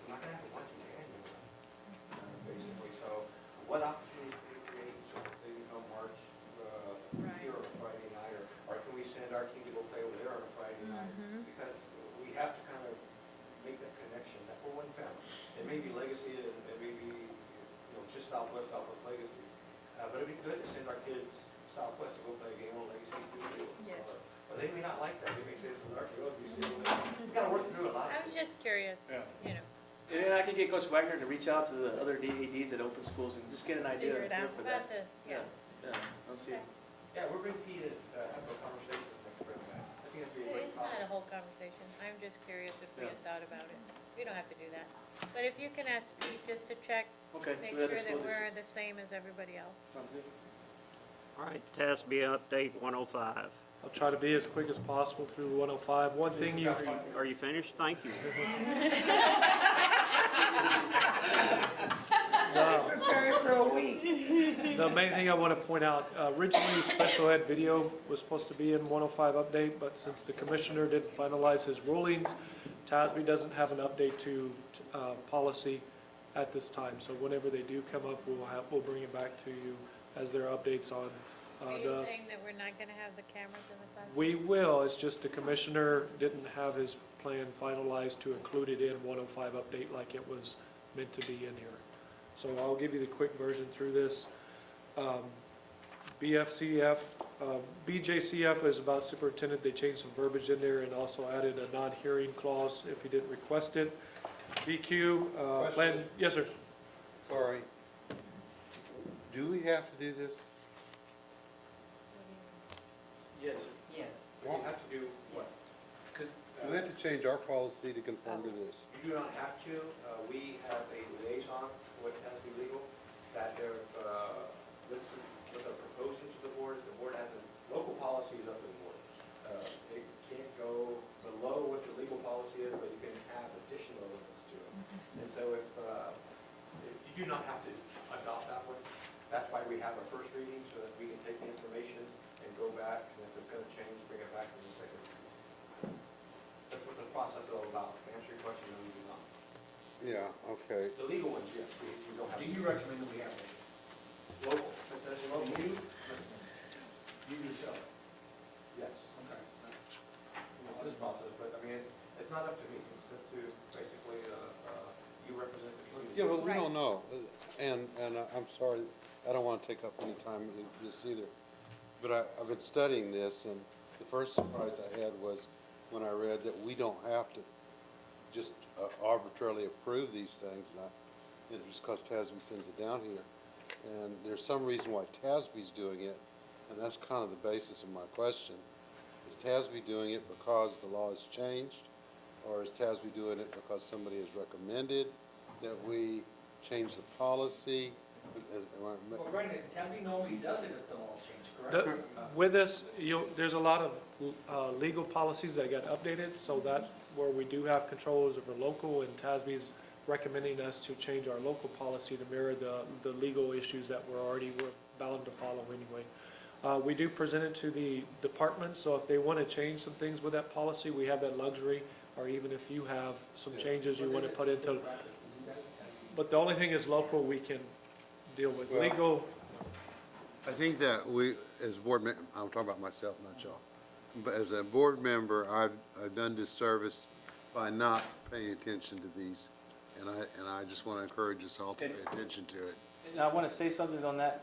we're not gonna have a bunch of annual, basically, so what opportunities do we create so that they can march, here on a Friday night, or can we send our team to go play over there on a Friday night? Because we have to kind of make that connection, that we're one family. It may be Legacy, and it may be, just Southwest Legacy, but it'd be good to send our kids Southwest to go play a game on Legacy too. Yes. But they may not like that, they may say this is our field, we gotta work through a lot. I was just curious, Yeah. you know, And I can get Coach Wagner to reach out to the other DADs at open schools and just get an idea figure it out. for About that. the, yeah. Yeah, I'll see. Okay. Yeah, we're going to have a conversation next spring. I think it'd be a great It's not a topic. whole conversation. I'm just curious if we had thought about it. We don't have to do that. But if you can ask Pete just to check, Okay. make so the sure other that school we're the same as everybody else. district. Sounds good. All right, TASB update 105. I'll try to be as quick as possible through 105. One thing you, Are you finished? Thank you. the main thing I want to point out, originally special ed video was supposed to be in 105 update, but since the commissioner didn't finalize his rulings, TASB doesn't have an update to policy at this time. So whenever they do come up, we'll bring it back to you as their updates on Are you saying that we're not gonna have the cameras in the class? We will, it's just the commissioner didn't have his plan finalized to include it in 105 update like it was meant to be in here. So I'll give you the quick version through this. BFCF, BJCF is about superintendent, they changed some verbiage in there and also added a non-hearing clause if he didn't request it. BQ, plan, yes, sir. Sorry. Do we have to do this? Yes, Yes. we have to do what? Do we have to change our policy to conform to this? You do not have to. We have a liaison with TASB Legal that they're, this is what they're proposing to the board. The board has a, local policy is up to the board. It can't go below what the legal policy is, but you can have additional limits to it. And so if you do not have to adopt that one, that's why we have a first reading, so that we can take the information and go back, and if it's gonna change, bring it back to the second reading. That's what the process is all about. To answer your question, no, we do not. Yeah, okay. The legal ones, yes, we don't have. Do you recommend that we have it? Local, it says local. You yourself? Yes. Okay. This process, but I mean, it's not up to me, it's up to basically, you represent the community. Yeah, but we Right. don't know. And I'm sorry, I don't want to take up any time in this either. But I've been studying this, and the first surprise I had was when I read that we don't have to just arbitrarily approve these things, just because TASB sends it down here. And there's some reason why TASB's doing it, and that's kind of the basis of my question. Is TASB doing it because the law has changed, or is TASB doing it because somebody has recommended that we change the policy? Well, granted, Tabby normally does it if the law changed, The- correct? With this, there's a lot of legal policies that got updated, so that where we do have controls over local, and TASB's recommending us to change our local policy to mirror the legal issues that were already bound to follow anyway. We do present it to the departments, so if they want to change some things with that policy, we have that luxury, or even if you have some changes you want to put into. But the only thing is local, we can deal with. Well, Legal, I think that we, as board I'm talking about myself, not y'all. But as a board member, I've done disservice by not paying attention to these. And I just want to encourage us all to pay attention to it. And I want to say something on that,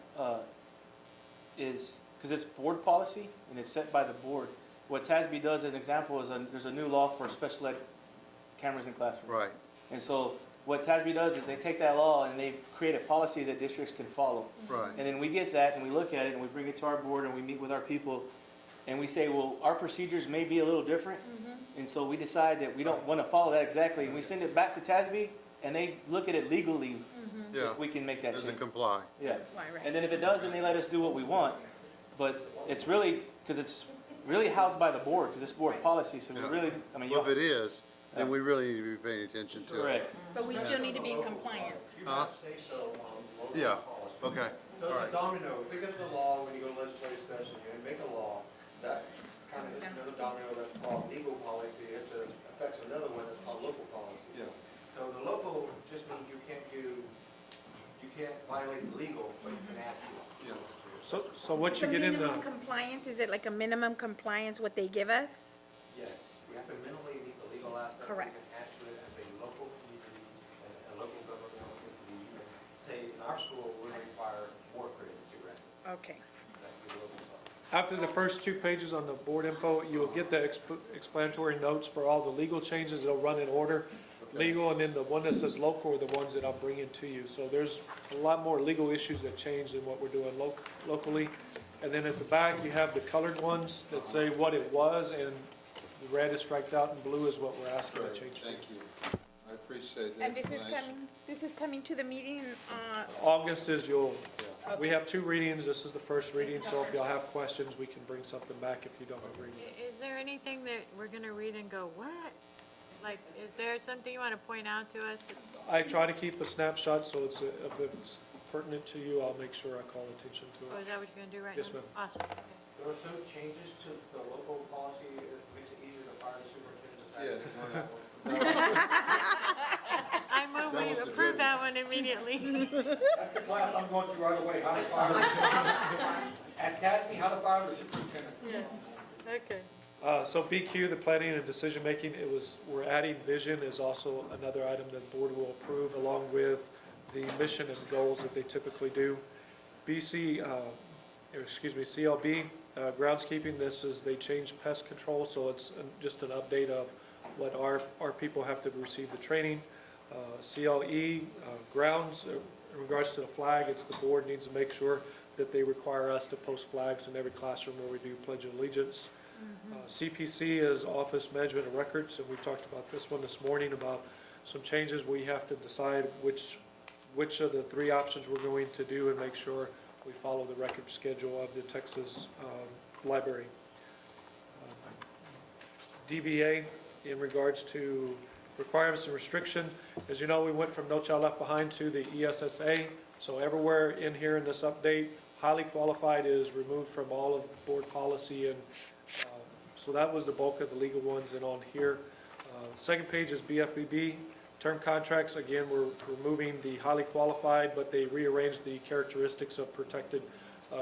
is, because it's board policy and it's set by the board. What TASB does, as an example, is there's a new law for special ed cameras in classrooms. Right. And so what TASB does is they take that law and they create a policy that districts can follow. Right. And then we get that and we look at it and we bring it to our board and we meet with our people and we say, well, our procedures may be a little different. And so we decide that we don't want to follow that exactly. And we send it back to TASB and they look at it legally Yeah. if we can make that Does change. it comply? Yeah. Right, right. And then if it does, then they let us do what we want. But it's really, because it's really housed by the board, because it's board policy, so we Yeah. really, I mean, Well, if you it is, then we really need to be paying attention to it. correct. But we still need to be in compliance. Huh? Yeah, okay. So it's a domino. Pick up the law when you go to legislative session, you make a law, that kind of hits another domino that's called legal policy, it affects another one that's called local policy. Yeah. So the local just means you can't violate the legal, but you can ask to. Yeah. so what you The get in the, minimum compliance, is it like a minimum compliance what they give us? Yes, we have to minimally meet the legal aspect. Correct. We can add to it as a local community, a local governmental entity. You can say, in our school, we require more credits to grant. Okay. That would be the local side. after the first 2 pages on the board info, you will get the explanatory notes for all the legal changes. It'll run in order. Legal, and then the one that says local are the ones that I'm bringing to you. So there's a lot more legal issues that change than what we're doing locally. And then at the back, you have the colored ones that say what it was, and the red is striped out and blue is what we're asking to change. Thank you. I appreciate that. And this is coming to the meeting, August is we Okay. have 2 readings. This is the first reading, so if y'all have questions, we can bring something back if you don't agree. Is there anything that we're gonna read and go, what? Like, is there something you wanna point out to us? I try to keep a snapshot, so if it's pertinent to you, I'll make sure I call attention to Oh, it. is that what you're gonna do right now? Yes, ma'am. Awesome, okay. There are some changes to the local policy that makes it easier to fire the superintendent. Yes. I move That we was the approve good that one immediately. That's the class I'm going to right away, how to fire, academy, how to fire the superintendent. Yeah, okay. So BQ, the planning and decision-making, we're adding vision is also another item that the board will approve along with the mission and goals that they typically do. CLB, groundskeeping, they changed pest control, so it's just an update of what our people have to receive the training. CLE, grounds, in regards to the flag, it's the board needs to make sure that they require us to post flags in every classroom where we do Pledge of Allegiance. CPC is Office Management and Records, and we talked about this one this morning about some changes. We have to decide which of the 3 options we're going to do and make sure we follow the record schedule of the Texas Library. DBA, in regards to requirements and restriction, as you know, we went from No Child Left Behind to the ESSA, so everywhere in here in this update, highly qualified is removed from all of board policy, and so that was the bulk of the legal ones. And on here, second page is BFBB. Term contracts, again, we're removing the highly qualified, but they rearranged the characteristics of protected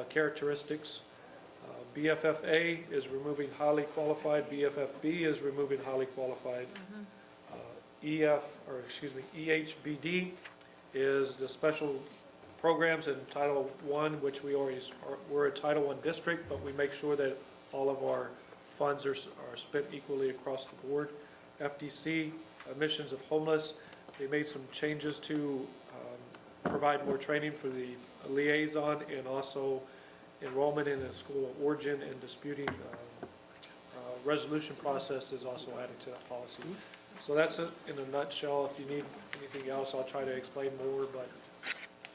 characteristics. BFFA is removing highly qualified. BFFB is removing highly qualified. EHBD is the special programs in Title I, which we're a Title I district, but we make sure that all of our funds are spent equally across the board. FDC, admissions of homeless, they made some changes to provide more training for the liaison, and also enrollment in the school of origin and disputing resolution process is also added to that policy. So that's it in a nutshell. If you need anything else, I'll try to explain more, but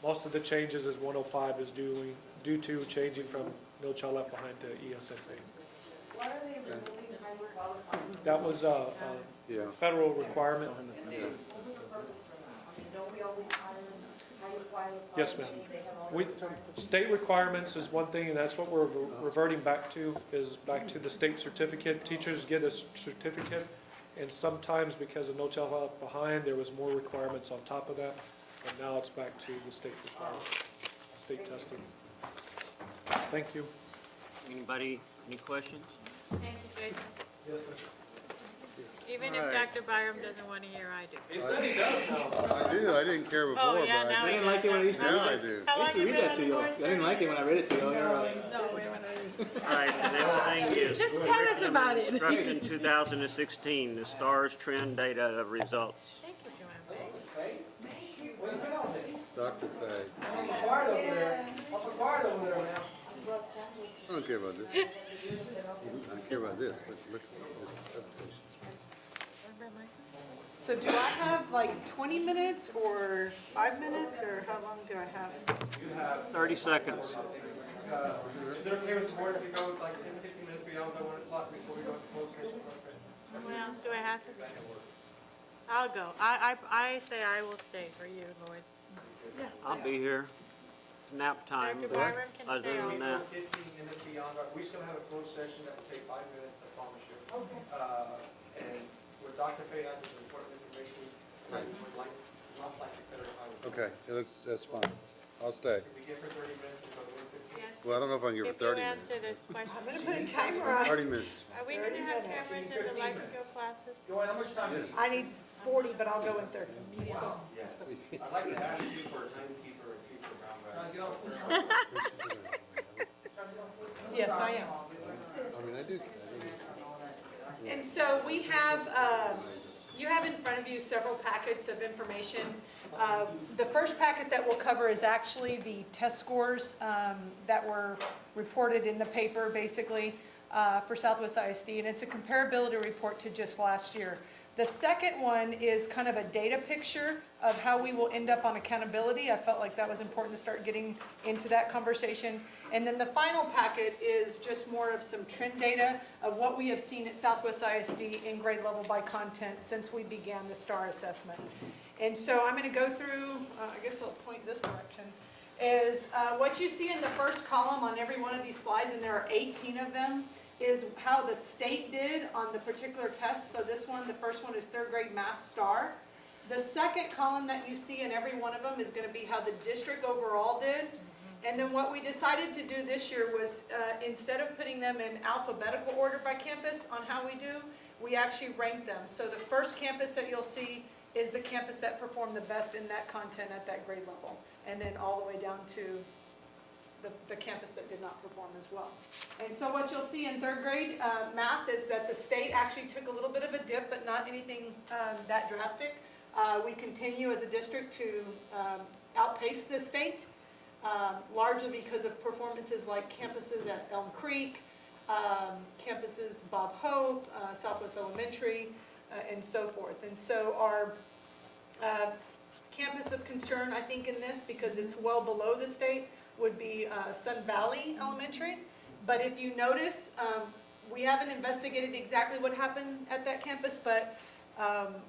most of the changes as 105 is due to changing from No Child Left Behind to ESSA. Why are they removing highly qualified? That was a Yeah. federal requirement. What was the purpose for that? I mean, don't we always hire Yes, ma'am. State requirements is one thing, and that's what we're reverting back to, is back to the state certificate. Teachers get a certificate, and sometimes because of No Child Left Behind, there was more requirements on top of that, but now it's back to the state requirements, state testing. Thank you. Anybody, any questions? Thank you, Jason. Yes, ma'am. Even if Alright. Dr. Byram doesn't want to hear, I do. He said he does now. I do, I didn't care before, Oh, but yeah, now I he do. does. like it when I used to Now I do. How long you been on the board? I didn't like it when I read it to you. You're right. No, wait a minute. All right, the next thing is. Just tell us about it. Instruction 2016, the STARS trend data results. Thank you, Joanne. Dr. Fay. I don't care about this. I don't care about this, but look at this substation. So do I have like 20 minutes or 5 minutes, or how long do I have? 30 seconds. Is it okay with the board if we go like 10, 15 minutes beyond the 1 o'clock before we go to closed session? Well, do I have to? I'll go. I say I will stay for you, Lloyd. I'll be here. It's nap time. Dr. Byram can Other stay than on. that, 15 minutes beyond, we still have a closed session that will take 5 minutes, I promise you. Okay. And what Dr. Fay has is important information, would like, not like the federal highway. Okay, that's fine. I'll stay. If we get for 30 minutes, we'll go to 15. Yes. Well, I don't know if I can give If it you 30 answer minutes. this question. I'm gonna put a timer on. 30 minutes. Are we going to have cameras in the Lexington classes? Joanne, how much time do you need? I need 40, but I'll go in 30. Let's go. I'd like to ask you for a timekeeper in future round. Get off. Yes, I am. I mean, I do. And so we have, you have in front of you several packets of information. The first packet that we'll cover is actually the test scores that were reported in the paper, basically, for Southwest ISD, and it's a comparability report to just last year. The second one is kind of a data picture of how we will end up on accountability. I felt like that was important to start getting into that conversation. And then the final packet is just more of some trend data of what we have seen at Southwest ISD in grade level by content since we began the STAR assessment. And so I'm going to go through, I guess I'll point this direction, is what you see in the first column on every one of these slides, and there are 18 of them, is how the state did on the particular test. So this one, the first one is third grade math STAR. The second column that you see in every one of them is going to be how the district overall did. And then what we decided to do this year was instead of putting them in alphabetical order by campus on how we do, we actually ranked them. So the first campus that you'll see is the campus that performed the best in that content at that grade level. And then all the way down to the campus that did not perform as well. And so what you'll see in third grade math is that the state actually took a little bit of a dip, but not anything that drastic. We continue as a district to outpace the state, largely because of performances like campuses at Elm Creek, campuses Bob Hope, Southwest Elementary, and so forth. And so our campus of concern, I think, in this, because it's well below the state, would be Sun Valley Elementary. But if you notice, we haven't investigated exactly what happened at that campus, but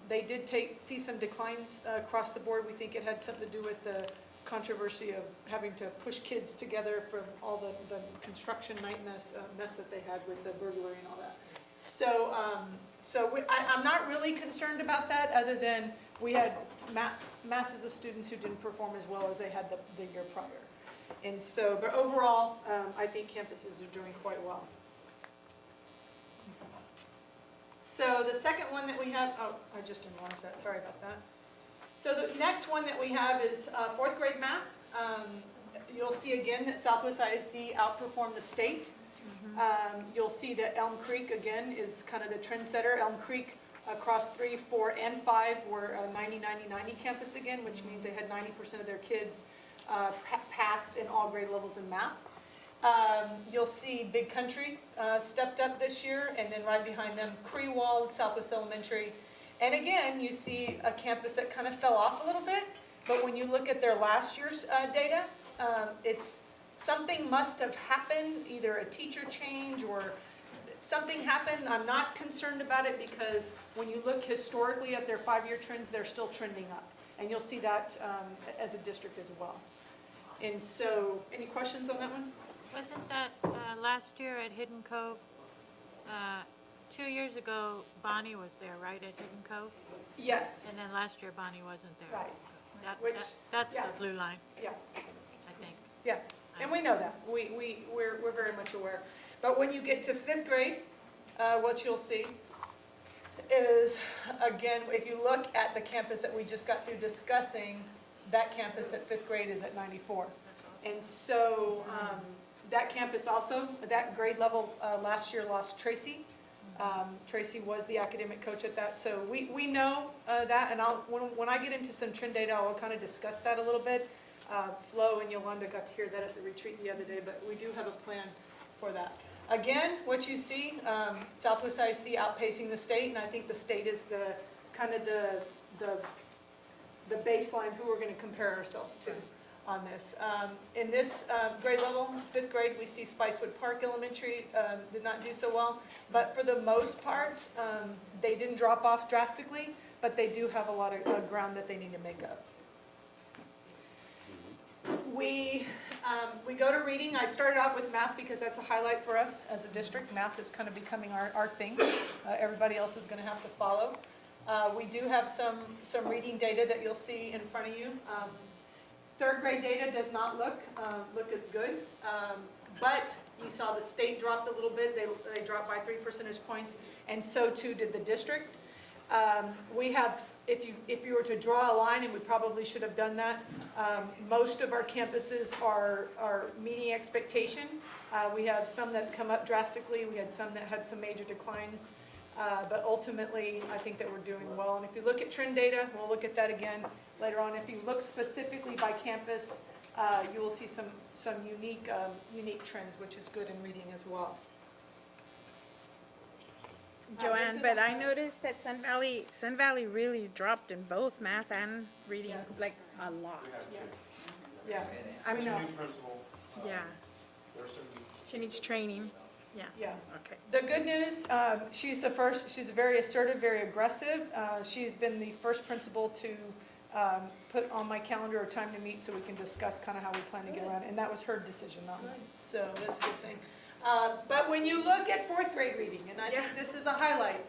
they did see some declines across the board. We think it had something to do with the controversy of having to push kids together from all the construction mess that they had with the burglary and all that. So I'm not really concerned about that, other than we had masses of students who didn't perform as well as they had the year prior. And so, but overall, I think campuses are doing quite well. So the second one that we have, oh, I just enlarged that, sorry about that. So the next one that we have is fourth grade math. You'll see again that Southwest ISD outperformed the state. You'll see that Elm Creek, again, is kind of the trendsetter. Elm Creek across 3, 4, and 5 were a 90-90-90 campus again, which means they had 90% of their kids passed in all grade levels in math. You'll see Big Country stepped up this year, and then right behind them, Crewald, Southwest Elementary. And again, you see a campus that kind of fell off a little bit, but when you look at their last year's data, something must have happened, either a teacher change or something happened. I'm not concerned about it because when you look historically at their 5-year trends, they're still trending up. And you'll see that as a district as well. And so, any questions on that one? Wasn't that last year at Hidden Cove? 2 years ago, Bonnie was there, right, at Hidden Cove? Yes. And then last year, Bonnie wasn't there. Right. That- That's yeah. the blue line, Yeah. I think. Yeah, and we know that. We're very much aware. But when you get to 5th grade, what you'll see is, again, if you look at the campus that we just got through discussing, that campus at 5th grade is at 94. And so that campus also, that grade level last year lost Tracy. Tracy was the academic coach at that, so we know that, and when I get into some trend data, I'll kind of discuss that a little bit. Flo and Yolanda got to hear that at the retreat the other day, but we do have a plan for that. Again, what you see, Southwest ISD outpacing the state, and I think the state is the kind of the baseline who we're going to compare ourselves to on this. In this grade level, 5th grade, we see Spicewood Park Elementary did not do so well, but for the most part, they didn't drop off drastically, but they do have a lot of ground that they need to make up. We go to reading. I started off with math because that's a highlight for us as a district. Math is kind of becoming our thing. Everybody else is going to have to follow. We do have some reading data that you'll see in front of you. 3rd grade data does not look as good, but you saw the state dropped a little bit. They dropped by 3 percentage points, and so too did the district. We have, if you were to draw a line, and we probably should have done that, most of our campuses are meeting expectation. We have some that come up drastically. We had some that had some major declines. But ultimately, I think that we're doing well. And if you look at trend data, we'll look at that again later on. If you look specifically by campus, you will see some unique trends, which is good in reading as well. Joanne, but I noticed that Sun Valley really dropped in both math and reading, Yes. like a lot. Yeah, I mean, no. Yeah. She needs training. Yeah. Yeah. Okay. The good news, she's very assertive, very aggressive. She's been the first principal to put on my calendar a time to meet so we can discuss kind of how we plan to get around. And that was her decision, not mine. So that's a good thing. But when you look at 4th grade reading, and I think this is a highlight,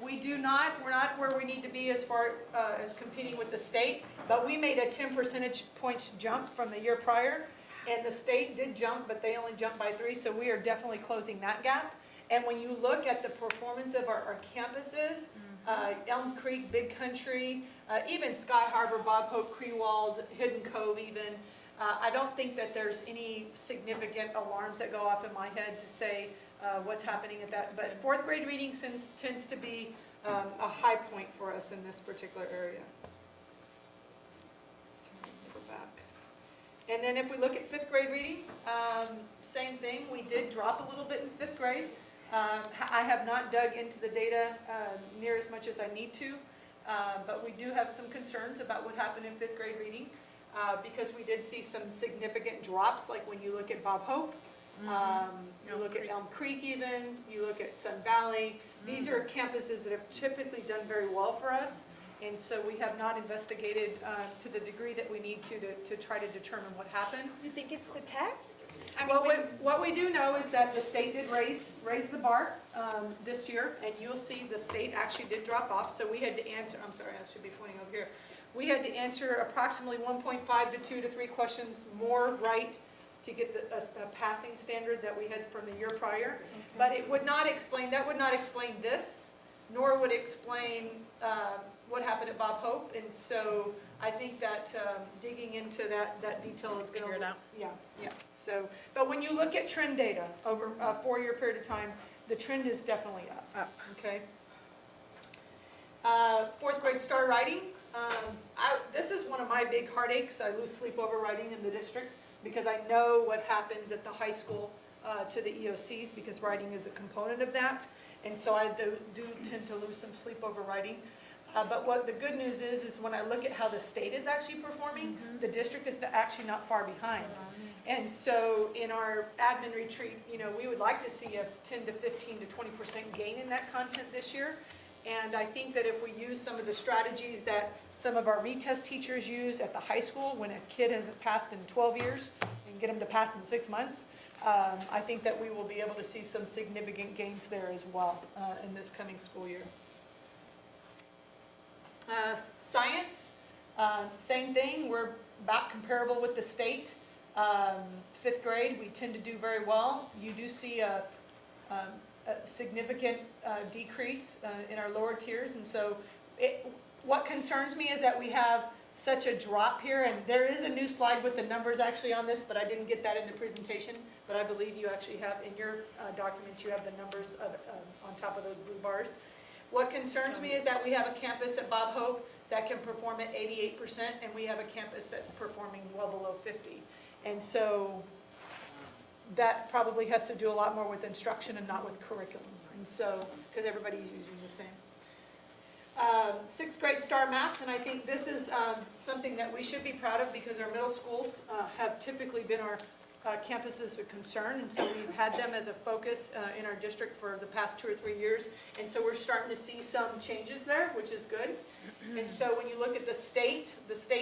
we're not where we need to be as far as competing with the state, but we made a 10 percentage points jump from the year prior. And the state did jump, but they only jumped by 3, so we are definitely closing that gap. And when you look at the performance of our campuses, Elm Creek, Big Country, even Sky Harbor, Bob Hope, Crewald, Hidden Cove even, I don't think that there's any significant alarms that go off in my head to say what's happening at that. But 4th grade reading tends to be a high point for us in this particular area. And then if we look at 5th grade reading, same thing. We did drop a little bit in 5th grade. I have not dug into the data near as much as I need to, but we do have some concerns about what happened in 5th grade reading because we did see some significant drops, like when you look at Bob Hope, you look at Elm Creek even, you look at Sun Valley. These are campuses that have typically done very well for us. And so we have not investigated to the degree that we need to try to determine what happened. You think it's the test? Well, what we do know is that the state did raise the bar this year, and you'll see the state actually did drop off. So we had to answer, I'm sorry, I should be pointing over here. We had to answer approximately 1.5 to 2 to 3 questions more right to get a passing standard that we had from the year prior. Okay. But it would not explain, that would not explain this, nor would it explain what happened at Bob Hope, and so I think that digging into that detail is going to figure it out. Yeah. So, but when you look at trend data over a 4-year period of time, the trend is definitely up. Okay. 4th grade star writing. This is one of my big heartaches. I lose sleep over writing in the district because I know what happens at the high school to the EOCs because writing is a component of that, and so I do tend to lose some sleep over writing. But what the good news is when I look at how the state is actually performing, the district is actually not far behind. And so in our admin retreat, we would like to see a 10 to 15 to 20% gain in that content this year. And I think that if we use some of the strategies that some of our retest teachers use at the high school, when a kid hasn't passed in 12 years, and get them to pass in 6 months, I think that we will be able to see some significant gains there as well in this coming school year. Science, same thing. We're about comparable with the state. 5th grade, we tend to do very well. You do see a significant decrease in our lower tiers, and so what concerns me is that we have such a drop here, and there is a new slide with the numbers actually on this, but I didn't get that in the presentation, but I believe you actually have in your documents, you have the numbers on top of those blue bars. What concerns me is that we have a campus at Bob Hope that can perform at 88%, and we have a campus that's performing well below 50. And so that probably has to do a lot more with instruction and not with curriculum. And so, because everybody's using the same. 6th grade STAR Math, and I think this is something that we should be proud of because our middle schools have typically been our campuses of concern, and so we've had them as a focus in our district for the past 2 or 3 years, and so we're starting to see some changes there, which is good. And so when you look at the state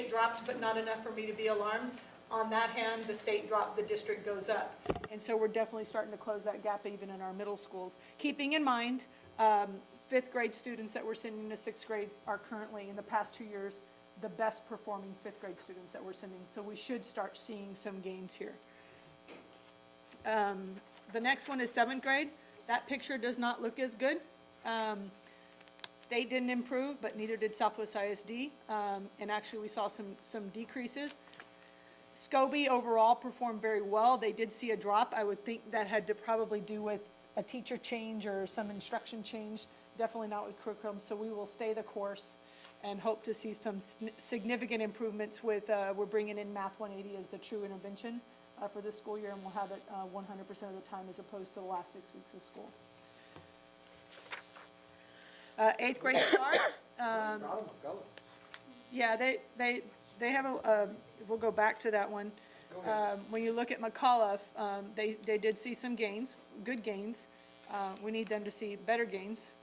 dropped, but not enough for me to be alarmed. On that hand, the state dropped, the district goes up. And so we're definitely starting to close that gap even in our middle schools. Keeping in mind, 5th grade students that we're sending to 6th grade are currently, in the past 2 years, the best performing 5th grade students that we're sending. So we should start seeing some gains here. The next one is 7th grade. That picture does not look as good. State didn't improve, but neither did Southwest ISD. And actually we saw some decreases. Scobie overall performed very well. They did see a drop. I would think that had to probably do with a teacher change or some instruction change, definitely not with curriculum. So we will stay the course and hope to see some significant improvements with, we're bringing in Math 180 as the true intervention for this school year, and we'll have it 100% of the time as opposed to the last 6 weeks of school. 8th grade STAR. Yeah, they have a, we'll go back to that one. When you look at McAuliffe, they did see some gains, good gains. We need them to see better gains,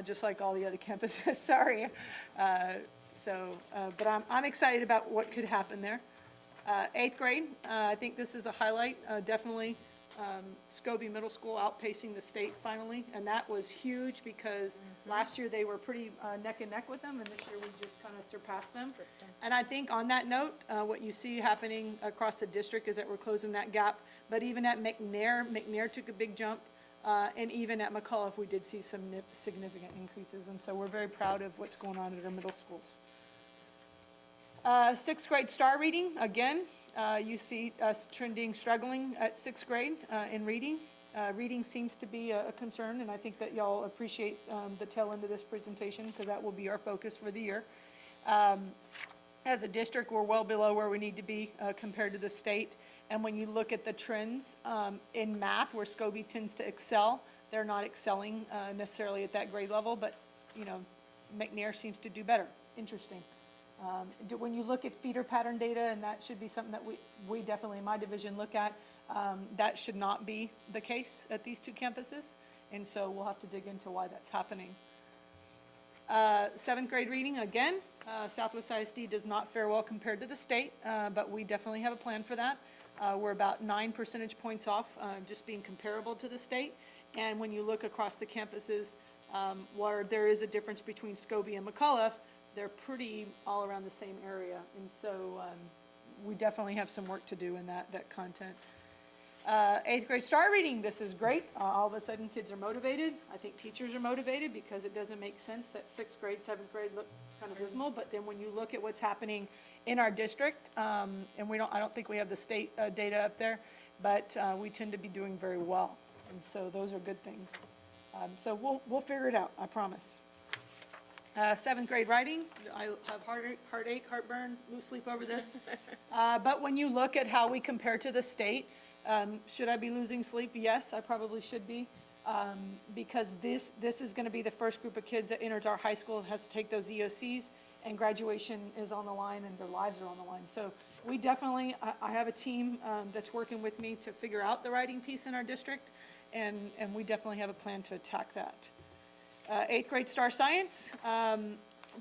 just like all the other campuses, sorry. But I'm excited about what could happen there. 8th grade, I think this is a highlight, definitely. Scobie Middle School outpacing the state finally, and that was huge because last year they were pretty neck and neck with them, and this year we just kind of surpassed them. And I think on that note, what you see happening across the district is that we're closing that gap. But even at McNair took a big jump, and even at McAuliffe we did see some significant increases, and so we're very proud of what's going on at our middle schools. 6th grade STAR reading, again. You see us struggling at 6th grade in reading. Reading seems to be a concern, and I think that y'all appreciate the tail end of this presentation because that will be our focus for the year. As a district, we're well below where we need to be compared to the state. And when you look at the trends in math, where Scobie tends to excel, they're not excelling necessarily at that grade level, but you know, McNair seems to do better. Interesting. When you look at feeder pattern data, and that should be something that we definitely in my division look at, that should not be the case at these 2 campuses, and so we'll have to dig into why that's happening. 7th grade reading, again, Southwest ISD does not fare well compared to the state, but we definitely have a plan for that. We're about 9 percentage points off, just being comparable to the state, and when you look across the campuses, where there is a difference between Scobie and McAuliffe, they're pretty all around the same area, and so we definitely have some work to do in that content. 8th grade STAR reading, this is great. All of a sudden kids are motivated. I think teachers are motivated because it doesn't make sense that 6th grade, 7th grade looks kind of dismal, but then when you look at what's happening in our district, and I don't think we have the state data up there, but we tend to be doing very well, and so those are good things. So we'll figure it out, I promise. 7th grade writing, I have heartache, heartburn, lose sleep over this. But when you look at how we compare to the state, should I be losing sleep? Yes, I probably should be, because this is going to be the first group of kids that enters our high school, has to take those EOCs, and graduation is on the line and their lives are on the line. So we definitely, I have a team that's working with me to figure out the writing piece in our district, and we definitely have a plan to attack that. Eighth grade Star Science.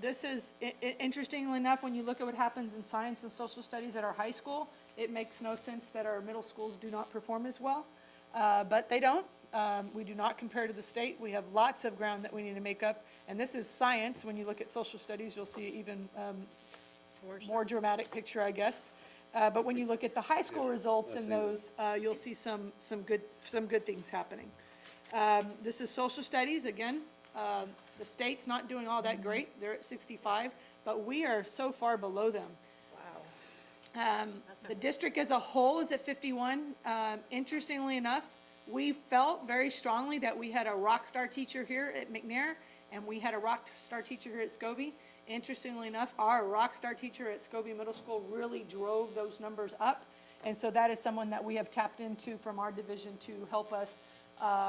This is, interestingly enough, when you look at what happens in science and social studies at our high school, it makes no sense that our middle schools do not perform as well, but they don't. We do not compare to the state. We have lots of ground that we need to make up, and this is science. When you look at social studies, you'll see even more dramatic picture, I guess. But when you look at the high school results in those, you'll see some good things happening. This is social studies again. The state's not doing all that great. They're at 65, but we are so far below them. Wow. The district as a whole is at 51. Interestingly enough, we felt very strongly that we had a rock star teacher here at McNair, and we had a rock star teacher here at Scobie. Interestingly enough, our rock star teacher at Scobie Middle School really drove those numbers up, and so that is someone that we have tapped into from our division to help us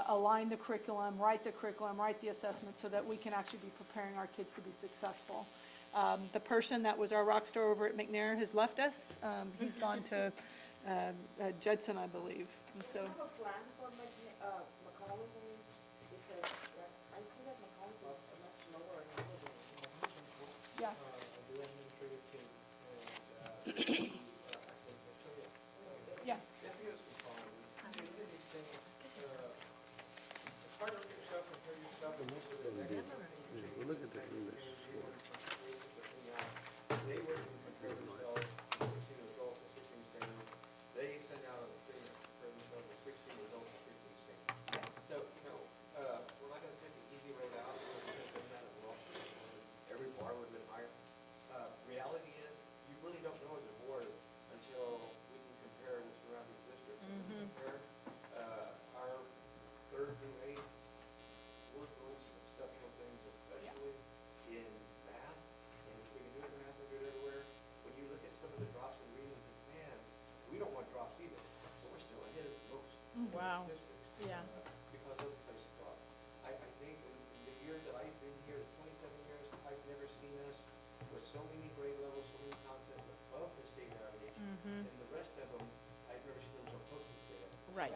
align the curriculum, write the assessment, so that we can actually be preparing our kids to be successful. The person that was our rock star over at McNair has left us. He's gone to Judson, I believe. And so. Do you have a plan for McCollum? Because I see that McCollum is much lower than Yeah. Yeah. Look at the English. They were to compare themselves to 16 results to 16 standard. They send out a thing to compare themselves to 16 results to 15 standard. So, we're not gonna take the easy road out, we're gonna do that as well. Every bar would have been higher. Reality is, you really don't know as a board until we can compare with surrounding districts. Compare, our third through eighth, we're doing some exceptional things, especially in math, and if we can do it in math, we do it everywhere. When you look at some of the drops in reading, man, we don't want drops either, but we're still ahead of most Wow. districts. Yeah. Because other places drop. I think in the years that I've been here, 27 years, I've never seen us with so many grade levels, so many contents above the state average. And the rest of them, I've never seen them so close to the state average. Right.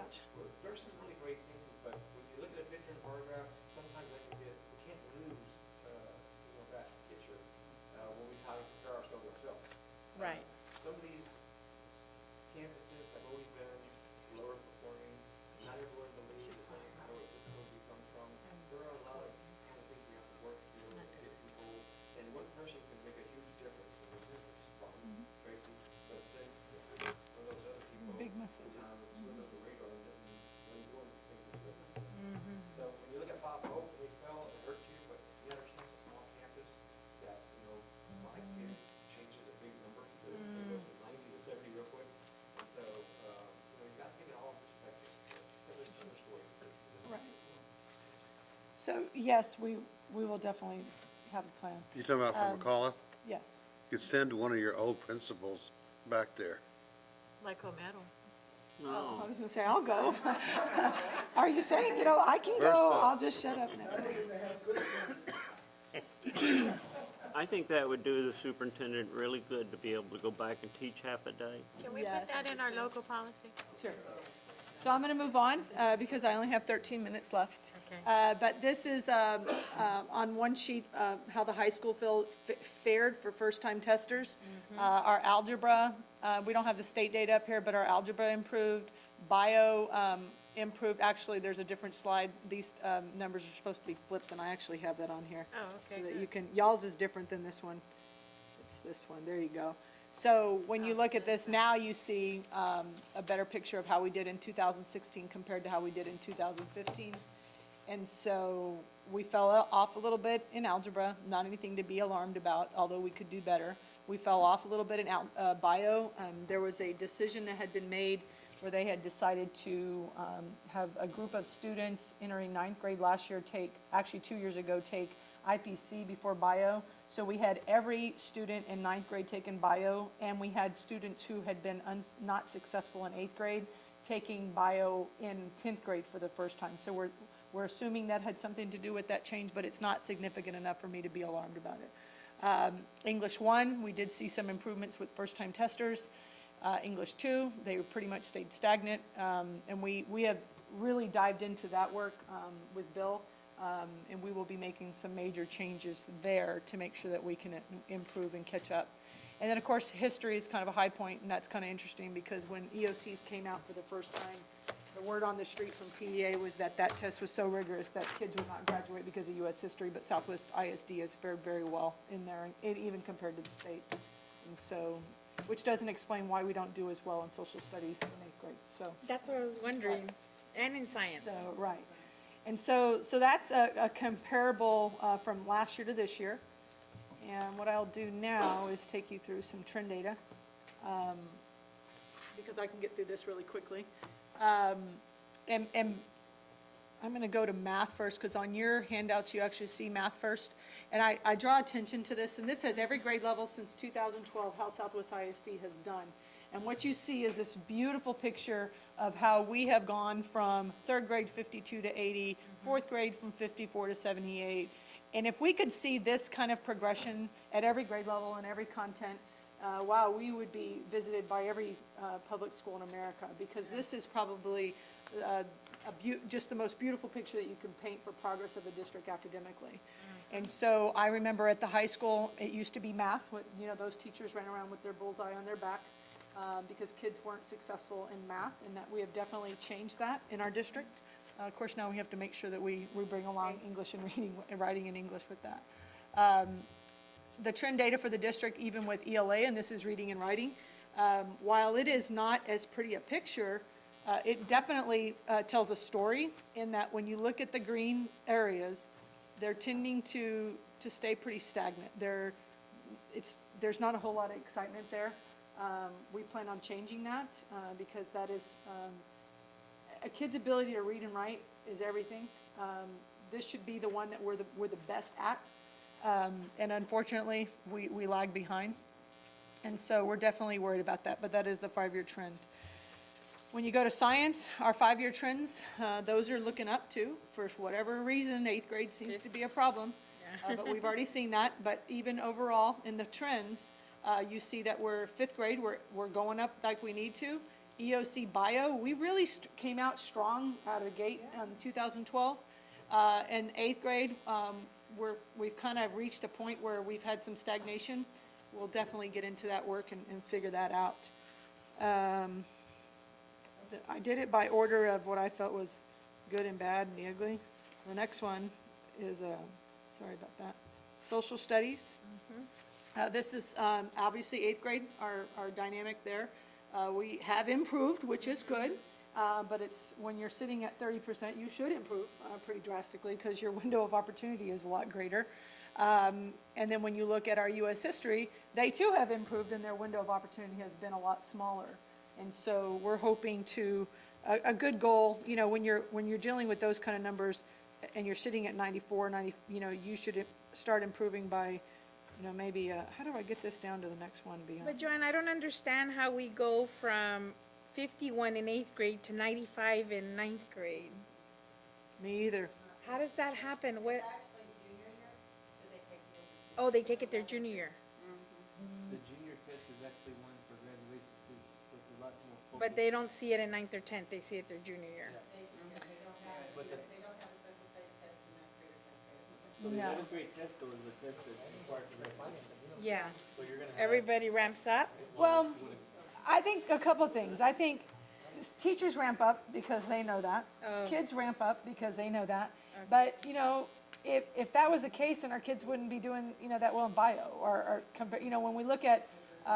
There's some really great things, but when you look at a picture and bar graph, sometimes I can we can't lose, that picture, when we kind of compare ourselves to ourselves. Right. Some of these campuses have always been lower performing, not everyone believes that they know where technology comes from. There are a lot of kind of things we have to work through to get people, and one person can make a huge difference in the difference from Tracy, but say, for those other people. Big messages. Slip under the radar and when doing things is different. So when you look at Bob Hope, we fell, it hurt you, but you understand it's a small campus that, 5 kids changes a big number. So it goes from 90 to 70 real quick. And so, you got to take it all in perspective. Because there's another story. Right. So, yes, we will definitely have a plan. You talking about from McCullough? Yes. You could send one of your old principals back there. Like Homero. I was gonna say, I'll go. Are you saying, I can First go, off. I'll just shut up now. I think that would do the superintendent really good to be able to go back and teach half a day. Can we Yes. put that in our local policy? Sure. So I'm gonna move on, because I only have 13 minutes left. Okay. But this is, on one sheet, how the high school fared for first-time testers. Our algebra, we don't have the state data up here, but our algebra improved. Bio, improved. Actually, there's a different slide. These, numbers are supposed to be flipped, and I actually have that on here. Oh, okay, So that good. you can, y'all's is different than this one. It's this one. There you go. So when you look at this, now you see, a better picture of how we did in 2016 compared to how we did in 2015. And so we fell off a little bit in algebra, not anything to be alarmed about, although we could do better. We fell off a little bit in bio. There was a decision that had been made where they had decided to have a group of students entering 9th grade last year actually 2 years ago, take IPC before bio. So we had every student in 9th grade taking bio, and we had students who had been not successful in 8th grade taking bio in 10th grade for the first time. So we're assuming that had something to do with that change, but it's not significant enough for me to be alarmed about it. English 1, we did see some improvements with first-time testers. English 2, they pretty much stayed stagnant. And we have really dived into that work with Bill. And we will be making some major changes there to make sure that we can improve and catch up. And then, of course, history is kind of a high point, and that's kind of interesting because when EOCs came out for the first time, the word on the street from PEA was that that test was so rigorous that kids would not graduate because of U.S. history, but Southwest ISD has fared very well in there, and even compared to the state. And so, which doesn't explain why we don't do as well in social studies in 8th grade, so. That's what I was wondering, and in science. So, right. And so that's a comparable from last year to this year. And what I'll do now is take you through some trend data, because I can get through this really quickly. And I'm going to go to math first, because on your handouts you actually see math first. And I draw attention to this, and this has every grade level since 2012, how Southwest ISD has done. And what you see is this beautiful picture of how we have gone from 3rd grade 52 to 80, 4th grade from 54 to 78. And if we could see this kind of progression at every grade level and every content, wow, we would be visited by every public school in America, because this is probably just the most beautiful picture that you can paint for progress of a district academically. And so I remember at the high school, it used to be math. Those teachers ran around with their bullseye on their back because kids weren't successful in math, and that we have definitely changed that in our district. Of course, now we have to make sure that we bring along English and reading and writing in English with that. The trend data for the district, even with ELA, and this is reading and writing, while it is not as pretty a picture, it definitely tells a story in that when you look at the green areas, they're tending to stay pretty stagnant. There's not a whole lot of excitement there. We plan on changing that because that is a kid's ability to read and write is everything. This should be the one that we're the best at, and unfortunately we lag behind, and so we're definitely worried about that. But that is the 5-year trend. When you go to science, our 5-year trends, those are looking up too. For whatever reason, 8th grade seems to be a problem, but we've already seen that. But even overall in the trends, you see that we're 5th grade, we're going up like we need to. EOC Bio, we really came out strong out of the gate in 2012. And 8th grade, we've kind of reached a point where we've had some stagnation. We'll definitely get into that work and figure that out. I did it by order of what I felt was good and bad and the ugly. The next one is, sorry about that, social studies. This is obviously 8th grade, our dynamic there. We have improved, which is good, but it's when you're sitting at 30%, you should improve pretty drastically because your window of opportunity is a lot greater. And then when you look at our U.S. history, they too have improved, and their window of opportunity has been a lot smaller. And so we're hoping to a good goal. When you're dealing with those kind of numbers, and you're sitting at 94, 90, you should start improving by. Maybe, how do I get this down to the next one beyond? But Joanne, I don't understand how we go from 51 in 8th grade to 95 in 9th grade. Me either. How does that happen? What? Oh, they take it their junior year. The junior test is actually one for graduation too, so it's a lot more focused. But they don't see it in 9th or 10th, they see it their junior year. So the 11th grade test though is the test that's required for graduation. Yeah. So you're gonna have. Everybody ramps up? Well, I think a couple of things. I think teachers ramp up because they know that. Kids ramp up because they know that. But, if that was the case, then our kids wouldn't be doing, that well in bio or when we look at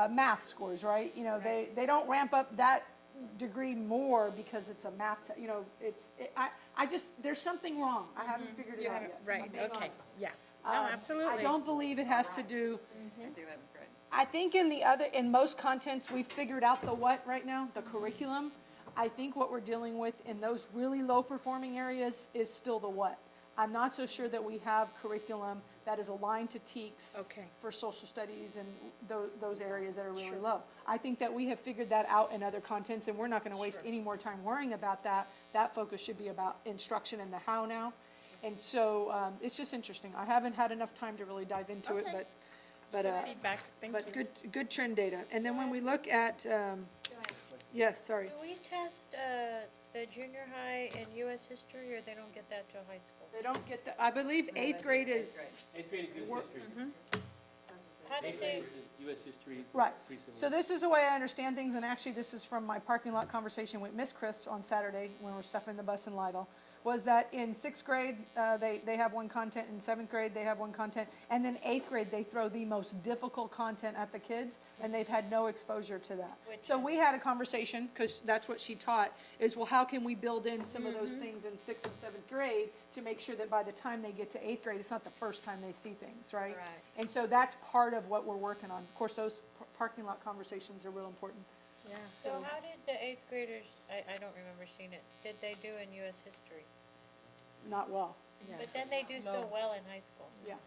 math scores, right? They don't ramp up that degree more because it's a math, there's something wrong. I haven't figured it out yet. Right, okay, yeah. No, absolutely. I don't believe it has to do. I think in most contents, we've figured out the what right now, the curriculum. I think what we're dealing with in those really low performing areas is still the what. I'm not so sure that we have curriculum that is aligned to TEKS for social studies and those areas that are really low. I think that we have figured that out in other contents, and we're not going to waste any more time worrying about that. That focus should be about instruction and the how now. And so it's just interesting. I haven't had enough time to really dive into it, but feedback. Thank you. good trend data. And then when we look at, yes, sorry. Do we test the the junior high and US history, or they don't get that till high school? They don't get the, I believe eighth grade is, Eighth grade is US history. How did Eighth they, grade is US history. right. pre-civil So this is the way I understand things, and actually this is from my parking lot conversation with Miss Crisp on Saturday when we're stuffing the bus in Lidle, was that in sixth grade, they have one content, in seventh grade, they have one content, and then eighth grade, they throw the most difficult content at the kids, and they've had no exposure to that. So we had a conversation, because that's what she taught, is, well, how can we build in some of those things in sixth and seventh grade to make sure that by the time they get to eighth grade, it's not the first time they see things, right? Right. And so that's part of what we're working on. Of course, those parking lot conversations are real important. Yeah. so how did the eighth graders, I don't remember seeing it, did they do in US history? Not well. But then they do so well in high school. Yeah.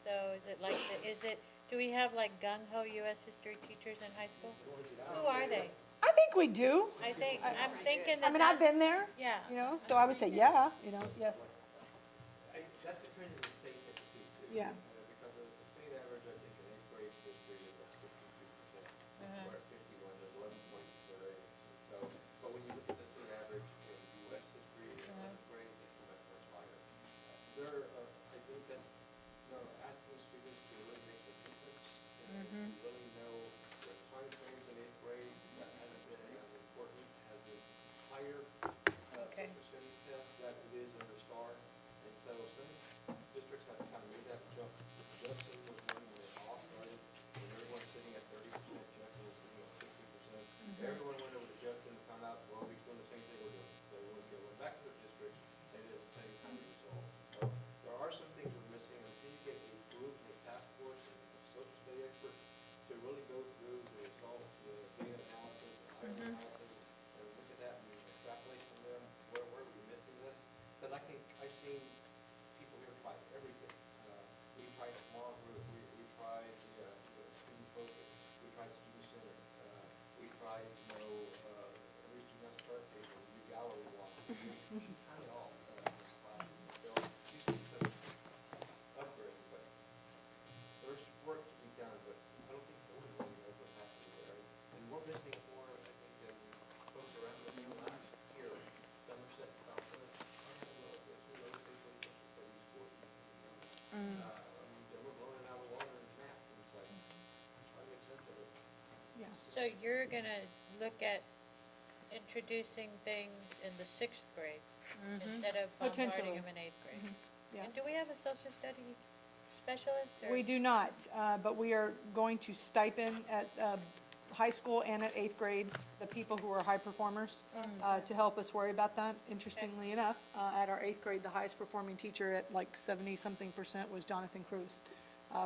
So is it like, do we have like gung-ho US history teachers in high school? Who are they? I think we do. I'm thinking that. I mean, I've been there, Yeah. you know, so I would say, yeah, you know, yes, That's a trend in the state that you see too. yeah. Because the state average, I think, in eighth grade history is at 62%. We're at 51, there's 11 points variance. So, but when you look at the state average in US history in 11th grade, it's much, much higher. I think that, asking students to really make the difference and really know the time frames in eighth grade, that hasn't been as important as the higher Okay. social studies test that it is under STAR. And so some districts have kind of made that jump. Judson was one when it all started, and everyone's sitting at 30%, Judson was sitting at 60%. Everyone went over to Judson and found out, well, we're doing the same thing we're doing. So when they went back to their district, they did the same kind of result. So there are some things we're missing until you get a group, a task force, and a social study expert to really go through the results, the data analysis, the IO analysis, and look at that and extrapolate from there, where are we missing this? Because I think I've seen people here try everything. We tried small group, we tried the student focus, we tried student center, we tried, every student has a card table, we do gallery walk, we do it all. So you see some upgrade, but there's work to be done, but I don't think no one really knows what's happening there. And we're missing more, I think, than folks around the last year, Somerset, Southwood, the two other people in social studies for, I mean, they were blowing it out of the water in math, and it's like, try to make sense of it. So you're gonna look at introducing things in the sixth grade instead of bombarding Potentially. them in eighth grade? Yeah. And do we have a social study specialist? Or? We do not, but we are going to stipend at high school and at eighth grade, the people who are high performers, to help us worry about that. Interestingly enough, at our eighth grade, the highest performing teacher at like 70-something% was Jonathan Cruz.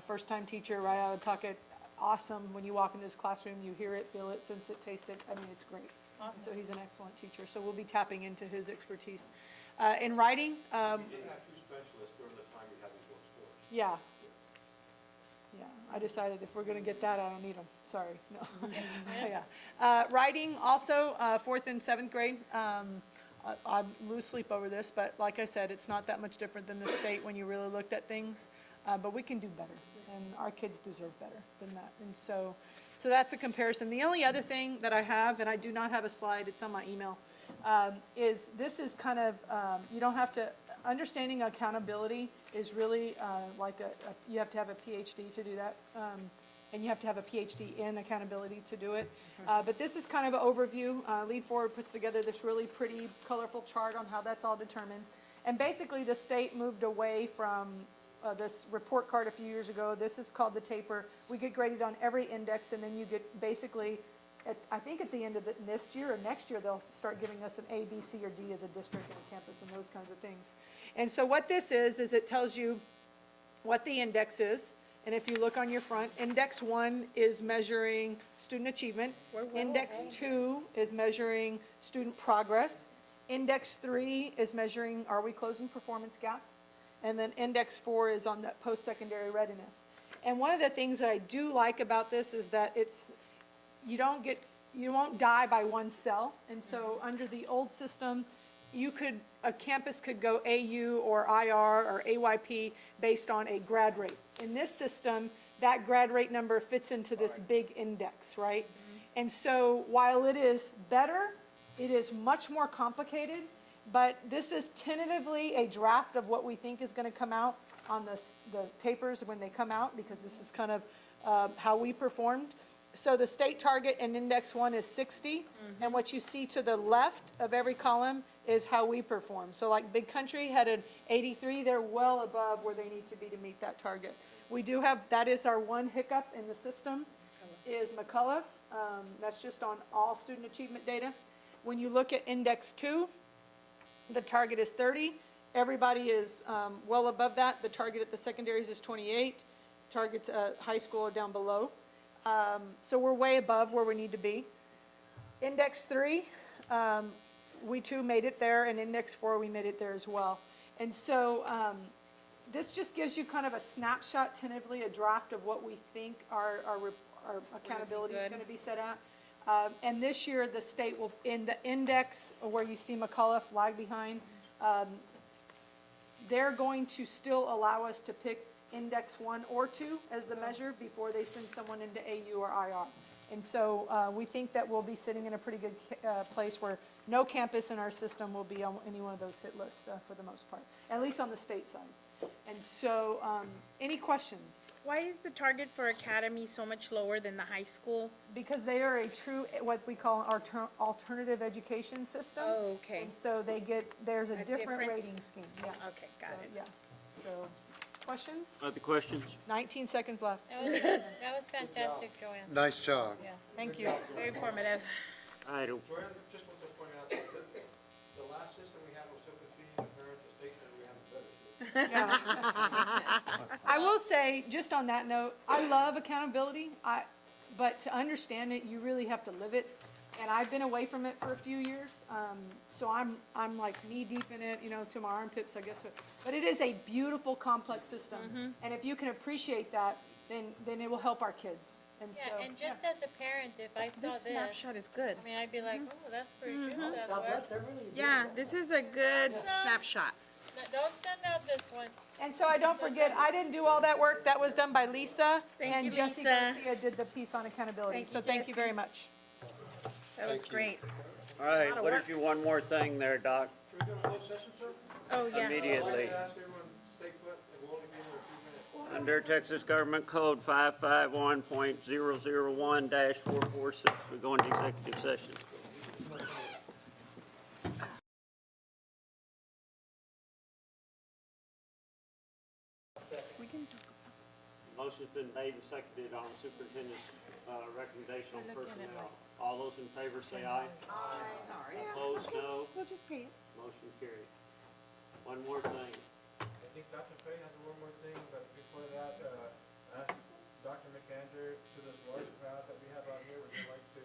First-time teacher, right out of the pocket, awesome. When you walk into his classroom, you hear it, feel it, sense it, taste it. I mean, it's great. Awesome. So he's an excellent teacher. So we'll be tapping into his expertise. In writing, You did have two specialists during the time you had these low scores. yeah. Yeah, I decided if we're gonna get that, I don't need them, sorry, no. Yeah. Writing also, fourth and seventh grade, I lose sleep over this, but like I said, it's not that much different than the state when you really looked at things. But we can do better, and our kids deserve better than that. And so that's a comparison. The only other thing that I have, and I do not have a slide, it's on my email, is this is kind of, you don't have to, understanding accountability is really like you have to have a PhD to do that, and you have to have a PhD in accountability to do it. But this is kind of an overview. Lead Forward puts together this really pretty, colorful chart on how that's all determined. And basically, the state moved away from this report card a few years ago. This is called the taper. We get graded on every index, and then you get basically, I think at the end of this year or next year, they'll start giving us an A, B, C, or D as a district and a campus and those kinds of things. And so what this is it tells you what the index is. And if you look on your front, index 1 is measuring student achievement. Index 2 is measuring student progress. Index 3 is measuring, are we closing performance gaps? And then index 4 is on that post-secondary readiness. And one of the things that I do like about this is that you won't die by one cell. And so under the old system, a campus could go AU or IR or AYP based on a grad rate. In this system, that grad rate number fits into this big index, right? And so while it is better It is much more complicated, but this is tentatively a draft of what we think is going to come out on the tapers when they come out, because this is kind of how we performed. So the state target in index 1 is 60, and what you see to the left of every column is how we perform. So like Big Country had an 83, they're well above where they need to be to meet that target. We do have, that is our one hiccup in the system, is McCullough. That's just on all student achievement data. When you look at index 2, the target is 30. Everybody is well above that. The target at the secondaries is 28. Targets high school are down below. So we're way above where we need to be. Index 3, we too made it there, and index 4, we made it there as well. And so this just gives you kind of a snapshot, tentatively, a draft of what we think our accountability is going to be set at. And this year, the state will, in the index where you see McCullough lag behind, they're going to still allow us to pick index 1 or 2 as the measure before they send someone into AU or IR. And so we think that we'll be sitting in a pretty good place where no campus in our system will be on any one of those hit lists for the most part, at least on the state side. And so any questions? Why is the target for Academy so much lower than the high school? Because they are a true, what we call our alternative education system. Oh, okay. And so they get, there's a different different- rating scheme. Yeah. Okay, got it. Yeah. So, questions? Other questions? 19 seconds left. That was fantastic, Joanne. Nice job. Yeah. Thank you. Very informative. I don't, Joanne, just want to point out that the last system we had was so confusing to parents, the state said we have a better system. I will say, just on that note, I love accountability, but to understand it, you really have to live it. And I've been away from it for a few years, so I'm like knee deep in it, you know, to my armpits, I guess. But it is a beautiful, complex system, and if you can appreciate that, then it will help our kids. And Yeah, so, and just as a parent, if I saw This this, snapshot is good. I mean, I'd be like, oh, that's pretty good, that worked. Yeah, this is a good snapshot. No, don't send out this one. And so I don't forget, I didn't do all that work. That was done by Lisa, Thank and you, Jesse Lisa. Garcia did the piece on accountability. Thank So you, thank you Jesse. very much. That was great. all right, what if you one more thing there, Doc? Should we do a closed session, sir? Oh, yeah. Immediately. Ask everyone to stay put, and we'll only be here a few minutes. Under Texas Government Code 551.001-446, we go into executive session. We can talk. Motion's been made and seconded on superintendent's recommendation on personnel. All those in favor say aye. Aye. Opposed, no. We'll just pay it. Motion carried. One more thing. I think Dr. Fay has one more thing, but before that, ask Dr. McAndrew, to this large crowd that we have out here, would you like to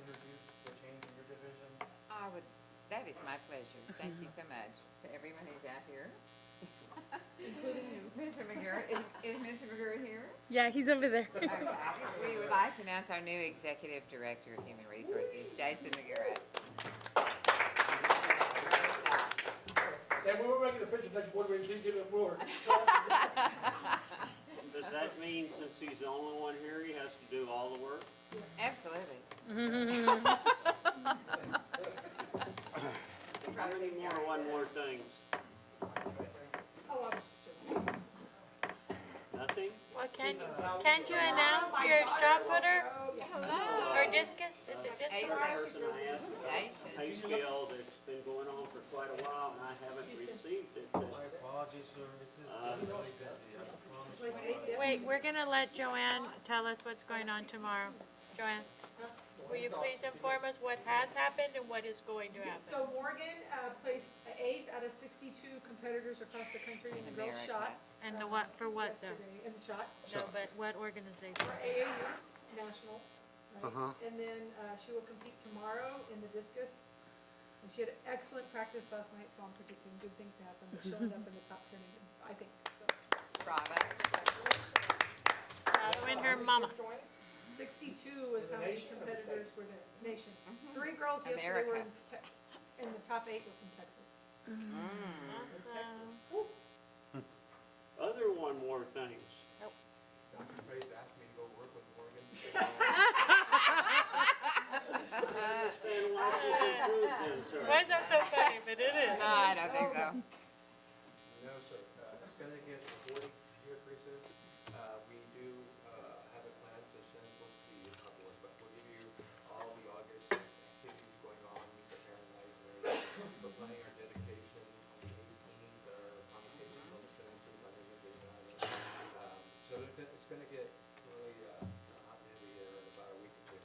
introduce the change in your division? I would, that is my pleasure. Thank you so much to everyone who's out here. Including you. Mr. McGurr, is Mr. McGurr here? Yeah, he's over there. Okay. We would like to announce our new Executive Director of Human Resources, Jason McGurr. And we were making a official next board meeting, give it a floor. Does that mean since he's the only one here, he has to do all the work? Absolutely. How many more one-more things? Nothing? Well, can't you announce your shot putter? Or discus? Is it discus? The person I asked about pay scale that's been going on for quite a while, and I haven't received it. Apologies, sir, this is really busy, I promise. Wait, we're gonna let Joanne tell us what's going on tomorrow. Joanne, will you please inform us what has happened and what is going to happen? So Morgan placed 8th out of 62 competitors across the country in the girls' shot. And the what, for what though? Yesterday, in the shot. No, but what organization? For AAU Nationals. Right? Uh-huh. And then she will compete tomorrow in the discus. And she had excellent practice last night, so I'm predicting good things to happen. But she'll end up in the top 10 again, I think. So. Bravo. Win her mama. 62 was how many competitors were the nation. 3 girls yesterday were in the top 8 were from Texas. Awesome. Other one more things. Dr. Fay's asked me to go work with Morgan. I understand why she's improved No, sir. It's gonna get 40 here pretty soon. We do have a plan to send one to the public, but we'll give you all the August activities going on, meet the parent nights and everything. We're planning our dedication on the 18th, our convocation on the 17th, I think we're getting on it. So it's gonna get really hot in the air in about a week or two.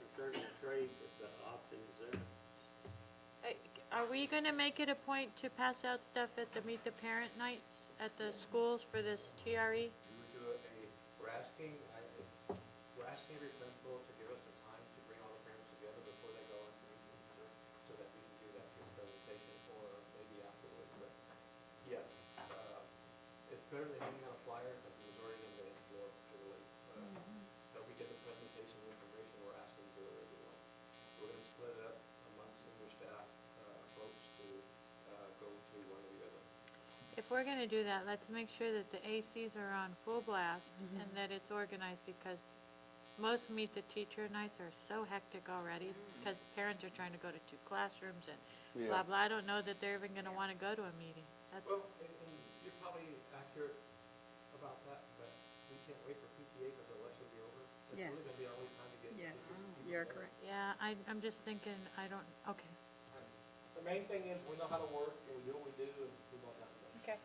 There's certain trade, the options there. Are we gonna make it a point to pass out stuff at the Meet the Parent nights at the schools for this TRE? We would do we're asking every principal to give us the time to bring all the parents together before they go into the meeting, so that we can do that through presentation or maybe afterwards, but yes, it's better than handing out a flyer because it was already in the floor, literally. So we get the presentation information we're asking to everyone. We're gonna split it up amongst senior staff, folks to go to one or the other. If we're gonna do that, let's make sure that the ACs are on full blast and that it's organized, because most Meet the Teacher nights are so hectic already, because parents are trying to go to 2 classrooms and blah, blah. I don't know that they're even gonna wanna go to a meeting. That's, Well, and you're probably accurate about that, but we can't wait for PTA because the election will be over. It's Yes. really gonna be our only time to get. Yes, people you're there. correct. yeah, I'm just thinking, I don't, okay. The main thing is, we know how to work, and we do what we do, and we know how to go. Okay.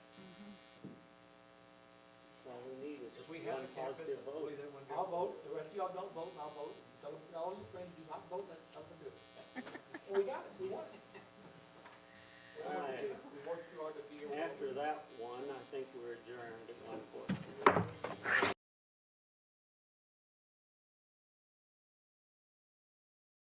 All we need is If we have one a campus, positive vote. please everyone do. I'll vote, the rest of y'all don't vote, and I'll vote. Tell them, all your friends do not vote, let something do it. And we got it, we won it. I